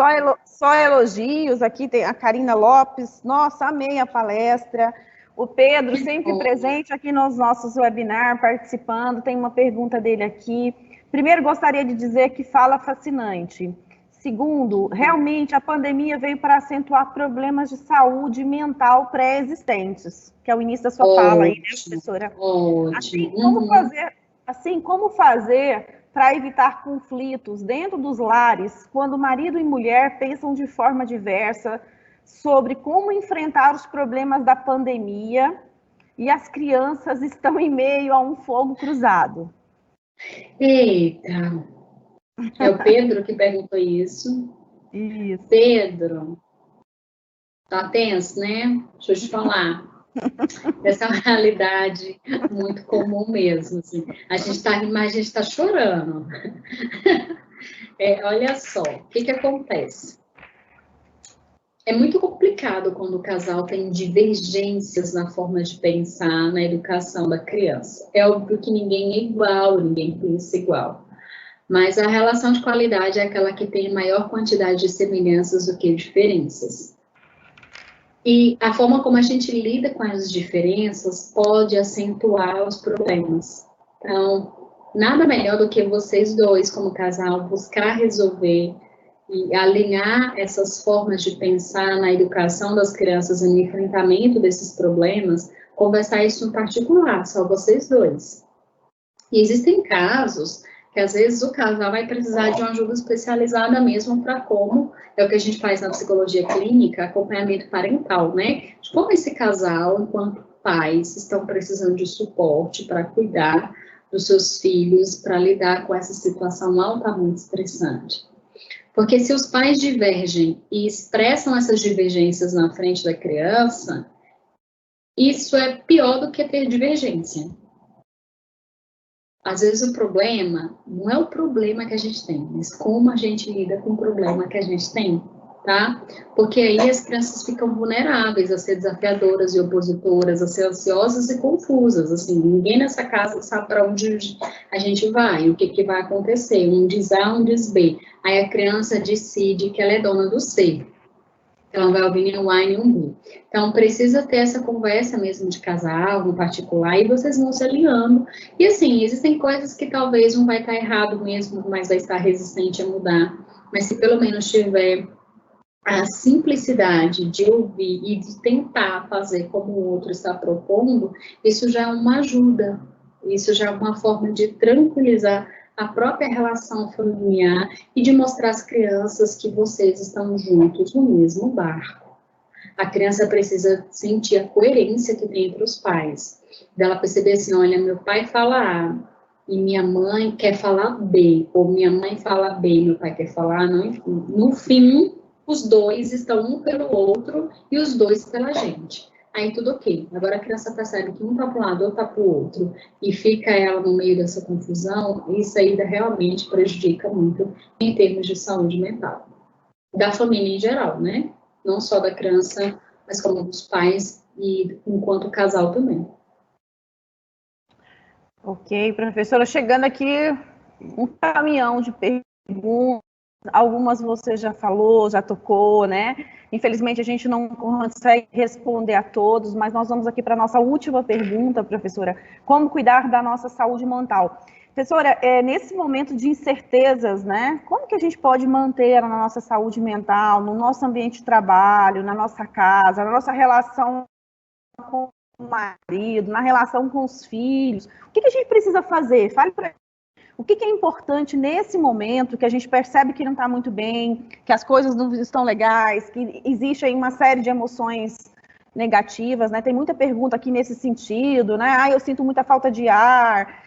[SPEAKER 1] Só elogios. Aqui tem a Karina Lopes. Nossa, amei a palestra. O Pedro, sempre presente aqui nos nossos webinars, participando. Tem uma pergunta dele aqui. Primeiro, gostaria de dizer que fala fascinante. Segundo, realmente a pandemia veio para acentuar problemas de saúde mental pré-existentes, que é o início da sua fala aí, né, professora?
[SPEAKER 2] Ótimo.
[SPEAKER 1] Assim, como fazer para evitar conflitos dentro dos lares, quando marido e mulher pensam de forma diversa sobre como enfrentar os problemas da pandemia e as crianças estão em meio a um fogo cruzado?
[SPEAKER 2] Eita, é o Pedro que perguntou isso.
[SPEAKER 1] Isso.
[SPEAKER 2] Pedro, tá tenso, né? Deixa eu te falar. Essa é uma realidade muito comum mesmo. Assim. A gente tá rindo, mas a gente está chorando. Olha só, o que acontece? É muito complicado quando o casal tem divergências na forma de pensar na educação da criança. É óbvio que ninguém é igual, ninguém pensa igual. Mas a relação de qualidade é aquela que tem maior quantidade de semelhanças do que diferenças. E a forma como a gente lida com as diferenças pode acentuar os problemas. Então, nada melhor do que vocês dois, como casal, buscar resolver e alinhar essas formas de pensar na educação das crianças e no enfrentamento desses problemas, conversar isso em particular, só vocês dois. E existem casos que às vezes o casal vai precisar de uma ajuda especializada mesmo para como, é o que a gente faz na psicologia clínica, acompanhamento parental, né? De como esse casal, enquanto pais, estão precisando de suporte para cuidar dos seus filhos, para lidar com essa situação altamente estressante. Porque se os pais divergem e expressam essas divergências na frente da criança, isso é pior do que ter divergência. Às vezes o problema não é o problema que a gente tem, mas como a gente lida com o problema que a gente tem, tá? Porque aí as crianças ficam vulneráveis a ser desafiadoras e opositoras, a ser ansiosas e confusas, assim, ninguém nessa casa sabe para onde a gente vai, o que vai acontecer, um diz A, um diz B. Aí a criança decide que ela é dona do C. Ela não vai ouvir nenhum A e nenhum B. Então, precisa ter essa conversa mesmo de casal, no particular, e vocês vão se alinhando. E, assim, existem coisas que talvez não vai estar errado mesmo, mas vai estar resistente a mudar. Mas se pelo menos tiver a simplicidade de ouvir e de tentar fazer como o outro está propondo, isso já é uma ajuda. Isso já é uma forma de tranquilizar a própria relação familiar e de mostrar às crianças que vocês estão juntos no mesmo barco. A criança precisa sentir a coerência que tem entre os pais, dela perceber assim, olha, meu pai fala A e minha mãe quer falar B, ou minha mãe fala B e meu pai quer falar A, não, enfim. No fim, os dois estão um pelo outro e os dois pela gente. Aí tudo ok. Agora a criança percebe que um tá para um lado, outro tá para o outro, e fica ela no meio dessa confusão, isso aí realmente prejudica muito em termos de saúde mental. Da família em geral, né? Não só da criança, mas como dos pais e enquanto casal também.
[SPEAKER 1] Ok, professora, chegando aqui um caminhão de perguntas, algumas você já falou, já tocou, né? Infelizmente a gente não consegue responder a todos, mas nós vamos aqui para a nossa última pergunta, professora. Como cuidar da nossa saúde mental? Professora, nesse momento de incertezas, né? Como que a gente pode manter a nossa saúde mental no nosso ambiente de trabalho, na nossa casa, na nossa relação com o marido, na relação com os filhos? O que a gente precisa fazer? Fale para o que é importante nesse momento, que a gente percebe que não está muito bem, que as coisas não estão legais, que existe aí uma série de emoções negativas, né? Tem muita pergunta aqui nesse sentido, né? Eu sinto muita falta de ar,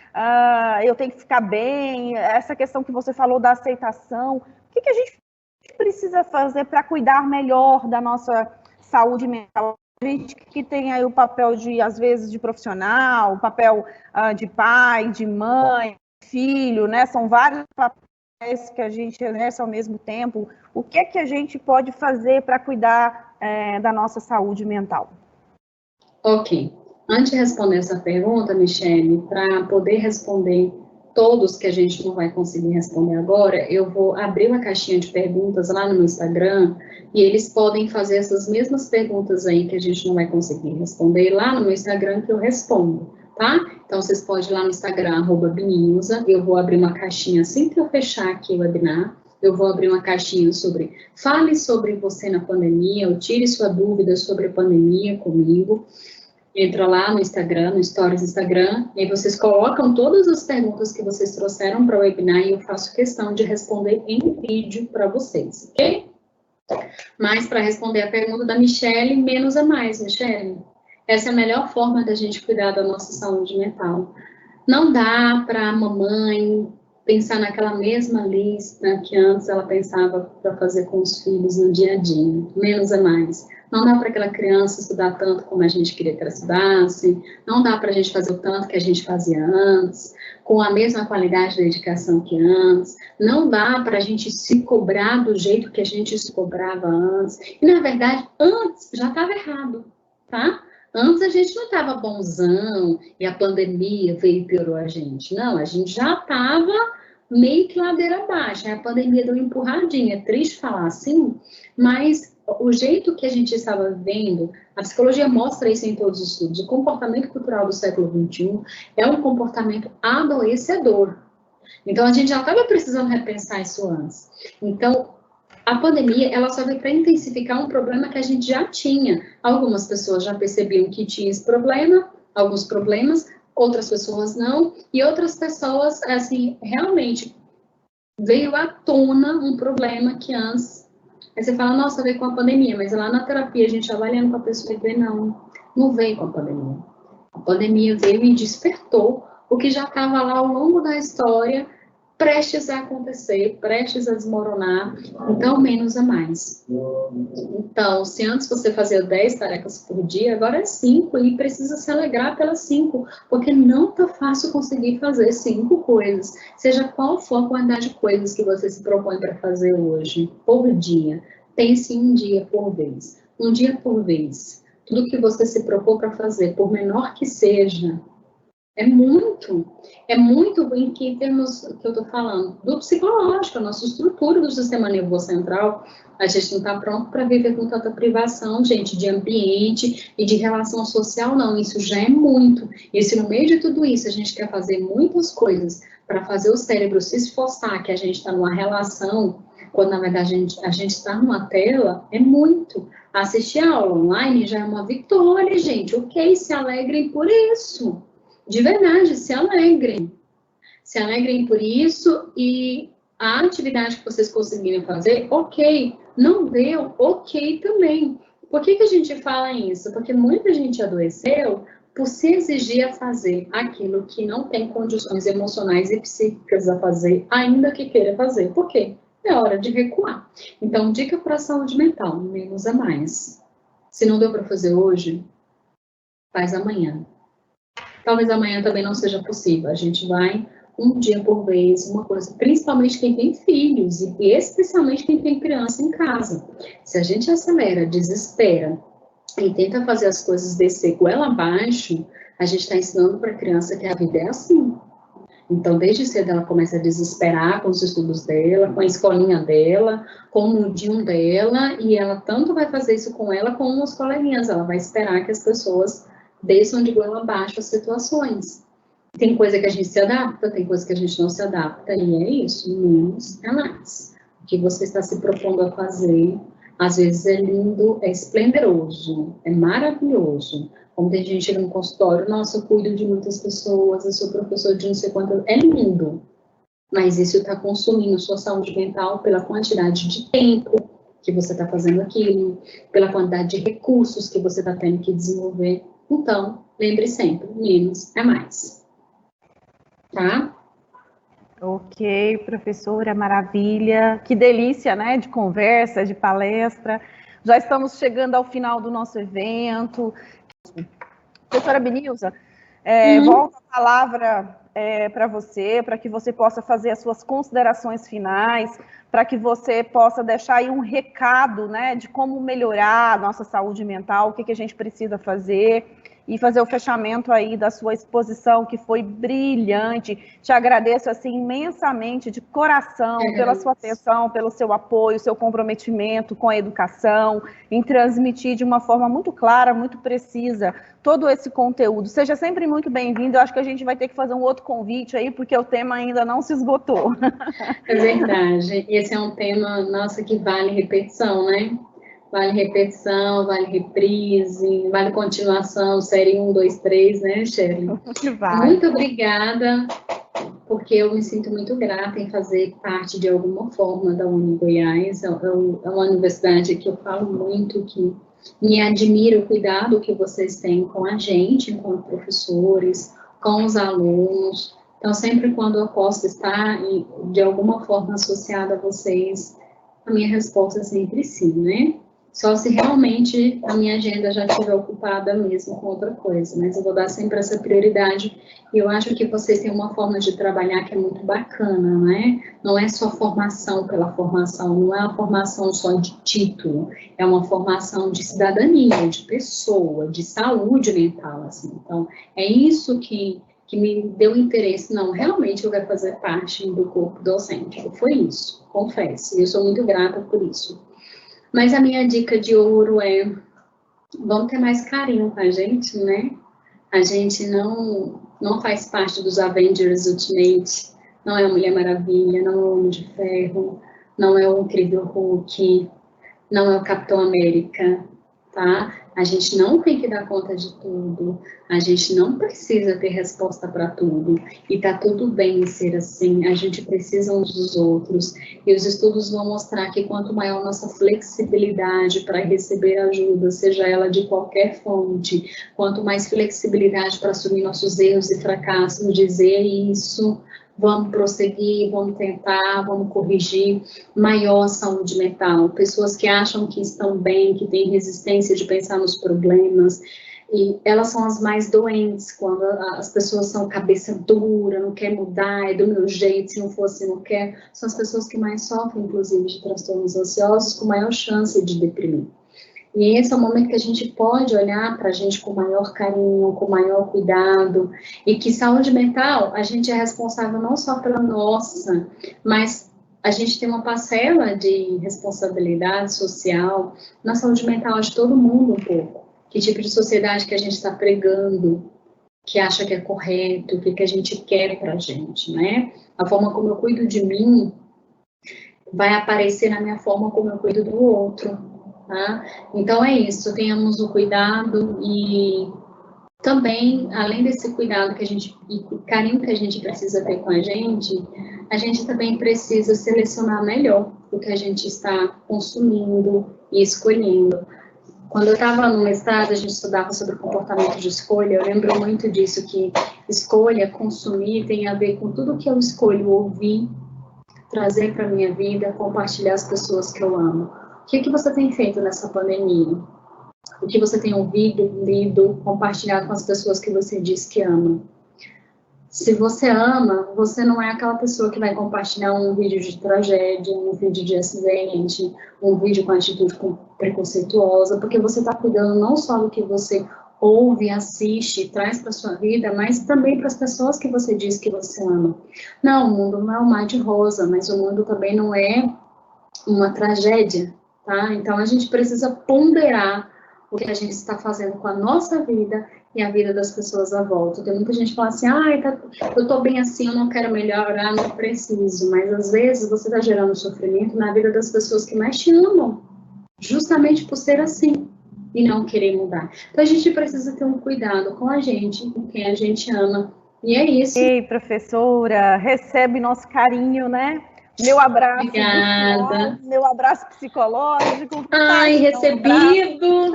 [SPEAKER 1] eu tenho que ficar bem, essa questão que você falou da aceitação. O que a gente precisa fazer para cuidar melhor da nossa saúde mental? A gente que tem aí o papel de, às vezes, de profissional, o papel de pai, de mãe, filho, né? São vários papéis que a gente exerce ao mesmo tempo. O que é que a gente pode fazer para cuidar da nossa saúde mental?
[SPEAKER 2] Ok. Antes de responder essa pergunta, Michele, para poder responder todos que a gente não vai conseguir responder agora, eu vou abrir uma caixinha de perguntas lá no meu Instagram e eles podem fazer essas mesmas perguntas aí que a gente não vai conseguir responder lá no meu Instagram que eu respondo, tá? Então, vocês podem ir lá no Instagram, @bnilza, eu vou abrir uma caixinha assim que eu fechar aqui o webinar. Eu vou abrir uma caixinha sobre, fale sobre você na pandemia, ou tire sua dúvida sobre a pandemia comigo. Entra lá no Instagram, no Stories Instagram, e aí vocês colocam todas as perguntas que vocês trouxeram para o webinar e eu faço questão de responder em vídeo para vocês, ok? Mas para responder a pergunta da Michele, menos é mais, Michele. Essa é a melhor forma da gente cuidar da nossa saúde mental. Não dá para a mamãe pensar naquela mesma lista que antes ela pensava para fazer com os filhos no dia a dia. Menos é mais. Não dá para aquela criança estudar tanto como a gente queria que ela estudasse. Não dá para a gente fazer o tanto que a gente fazia antes, com a mesma qualidade de dedicação que antes. Não dá para a gente se cobrar do jeito que a gente se cobrava antes. E, na verdade, antes já estava errado, tá? Antes a gente não estava bonzão e a pandemia veio e piorou a gente. Não, a gente já estava meio que ladeira abaixo. A pandemia deu uma empurradinha. É triste falar assim, mas o jeito que a gente estava vivendo, a psicologia mostra isso em todos os estudos. O comportamento cultural do século XXI é um comportamento adoecedor. Então, a gente já estava precisando repensar isso antes. Então, a pandemia, ela só veio para intensificar um problema que a gente já tinha. Algumas pessoas já percebiam que tinha esse problema, alguns problemas, outras pessoas não, e outras pessoas, assim, realmente veio à tona um problema que antes... Aí você fala, nossa, veio com a pandemia, mas lá na terapia a gente avaliando com a pessoa e vê, não veio com a pandemia. A pandemia veio e despertou o que já estava lá ao longo da história, prestes a acontecer, prestes a desmoronar, então menos é mais. Então, se antes você fazia 10 tarefas por dia, agora é 5 e precisa se alegrar pelas 5, porque não está fácil conseguir fazer 5 coisas, seja qual for a quantidade de coisas que você se propõe para fazer hoje, por dia. Pense um dia por vez, um dia por vez. Tudo que você se propôs para fazer, por menor que seja, é muito em que termos que eu estou falando, do psicológico, a nossa estrutura do sistema nervoso central, a gente não está pronto para viver com tanta privação, gente, de ambiente e de relação social, não, isso já é muito. E se no meio de tudo isso a gente quer fazer muitas coisas para fazer o cérebro se esforçar, que a gente está numa relação, quando na verdade a gente está numa tela, é muito. Assistir a aula online já é uma vitória, gente, ok, se alegrem por isso. De verdade, se alegrem por isso e a atividade que vocês conseguirem fazer, ok, não deu, ok também. Por que a gente fala isso? Porque muita gente adoeceu por se exigir a fazer aquilo que não tem condições emocionais e psíquicas a fazer, ainda que queira fazer. Por quê? É hora de recuar. Então, dica para a saúde mental, menos é mais. Se não deu para fazer hoje, faz amanhã. Talvez amanhã também não seja possível. A gente vai um dia por vez, uma coisa, principalmente quem tem filhos e especialmente quem tem criança em casa. Se a gente acelera, desespera e tenta fazer as coisas descer goela abaixo, a gente está ensinando para a criança que a vida é assim. Então, desde cedo ela começa a desesperar com os estudos dela, com a escolinha dela, com o mundinho dela, e ela tanto vai fazer isso com ela como os coleguinhas. Ela vai esperar que as pessoas desçam de goela abaixo as situações. Tem coisa que a gente se adapta, tem coisa que a gente não se adapta, e é isso, menos é mais. O que você está se propondo a fazer, às vezes é lindo, é esplendoroso, é maravilhoso. Como tem gente no consultório, nossa, eu cuido de muitas pessoas, eu sou professor de não sei quantas, é lindo. Mas isso está consumindo sua saúde mental pela quantidade de tempo, que você está fazendo aquilo, pela quantidade de recursos que você está tendo que desenvolver. Então, lembre sempre, menos é mais. Tá?
[SPEAKER 1] Ok, professora, maravilha. Que delícia, né, de conversa, de palestra. Já estamos chegando ao final do nosso evento. Professora Benilza, volto a palavra para você, para que você possa fazer as suas considerações finais, para que você possa deixar aí um recado, né, de como melhorar a nossa saúde mental, o que, que a gente precisa fazer, e fazer o fechamento aí da sua exposição, que foi brilhante. Te agradeço, assim, imensamente, de coração, pela sua atenção, pelo seu apoio, seu comprometimento com a educação, em transmitir de uma forma muito clara, muito precisa, todo esse conteúdo. Seja sempre muito bem-vindo. Eu acho que a gente vai ter que fazer um outro convite aí, porque o tema ainda não se esgotou.
[SPEAKER 2] É verdade. Esse é um tema, nossa, que vale repetição, né? Vale repetição, vale reprise, vale continuação, série 1, 2, 3, né, Shirley? Muito obrigada, porque eu me sinto muito grata em fazer parte de alguma forma da Uni Goiás. É uma universidade que eu falo muito, que me admira o cuidado que vocês têm com a gente, enquanto professores, com os alunos. Então, sempre quando eu posso estar de alguma forma associada a vocês, a minha resposta é sempre sim, né? Só se realmente a minha agenda já estiver ocupada mesmo com outra coisa, mas eu vou dar sempre essa prioridade, e eu acho que vocês têm uma forma de trabalhar que é muito bacana, né? Não é só formação pela formação, não é uma formação só de título, é uma formação de cidadania, de pessoa, de saúde mental, assim. Então, é isso que me deu interesse. Não, realmente eu quero fazer parte do corpo docente. Foi isso, confesso, e eu sou muito grata por isso. Mas a minha dica de ouro é: vamos ter mais carinho com a gente, né? A gente não faz parte dos Avengers Ultimate, não é a Mulher Maravilha, não é o Homem de Ferro, não é o Incrível Hulk, não é o Capitão América, tá? A gente não tem que dar conta de tudo, a gente não precisa ter resposta para tudo, e tá tudo bem ser assim, a gente precisa uns dos outros, e os estudos vão mostrar que quanto maior nossa flexibilidade para receber ajuda, seja ela de qualquer fonte, quanto mais flexibilidade para assumir nossos erros e fracassos, dizer isso, vamos prosseguir, vamos tentar, vamos corrigir, maior saúde mental. Pessoas que acham que estão bem, que têm resistência de pensar nos problemas, e elas são as mais doentes, quando as pessoas são cabeça dura, não quer mudar, é do meu jeito, se não for assim, não quer. São as pessoas que mais sofrem, inclusive, de transtornos ansiosos, com maior chance de deprimir. E esse é o momento que a gente pode olhar para a gente com maior carinho, com maior cuidado, e que saúde mental, a gente é responsável não só pela nossa, mas a gente tem uma parcela de responsabilidade social na saúde mental de todo mundo um pouco. Que tipo de sociedade que a gente está pregando, que acha que é correto, o que a gente quer para a gente, né? A forma como eu cuido de mim vai aparecer na minha forma como eu cuido do outro. Tá? Então é isso, tenhamos o cuidado, e também, além desse cuidado que a gente, e carinho que a gente precisa ter com a gente também precisa selecionar melhor o que a gente está consumindo e escolhendo. Quando eu estava no mestrado, a gente estudava sobre o comportamento de escolha, eu lembro muito disso, que escolha, consumir, tem a ver com tudo que eu escolho ouvir, trazer para a minha vida, compartilhar as pessoas que eu amo. O que você tem feito nessa pandemia? O que você tem ouvido, lido, compartilhado com as pessoas que você diz que ama? Se você ama, você não é aquela pessoa que vai compartilhar um vídeo de tragédia, um vídeo de acidente, um vídeo com atitude preconceituosa, porque você está cuidando não só do que você ouve, assiste, traz para sua vida, mas também para as pessoas que você diz que você ama. Não, o mundo não é um mar de rosa, mas o mundo também não é uma tragédia. Tá? Então, a gente precisa ponderar o que a gente está fazendo com a nossa vida e a vida das pessoas à volta. Tem muita gente que fala assim, eu estou bem assim, eu não quero melhorar, não preciso. Mas, às vezes, você está gerando sofrimento na vida das pessoas que mais te amam, justamente por ser assim e não querer mudar. Então, a gente precisa ter um cuidado com a gente, com quem a gente ama. E é isso.
[SPEAKER 1] Ei, professora, recebe nosso carinho, né? Meu abraço.
[SPEAKER 2] Obrigada.
[SPEAKER 1] Meu abraço psicológico.
[SPEAKER 2] Ai, recebido.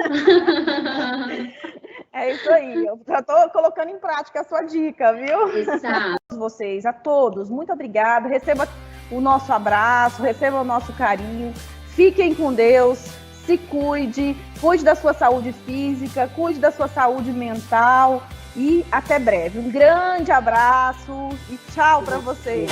[SPEAKER 1] É isso aí. Eu já estou colocando em prática a sua dica, viu?
[SPEAKER 2] Exato.
[SPEAKER 1] Vocês, a todos, muito obrigada. Receba o nosso abraço, receba o nosso carinho. Fiquem com Deus, se cuide da sua saúde física, cuide da sua saúde mental e até breve. Um grande abraço e tchau para vocês.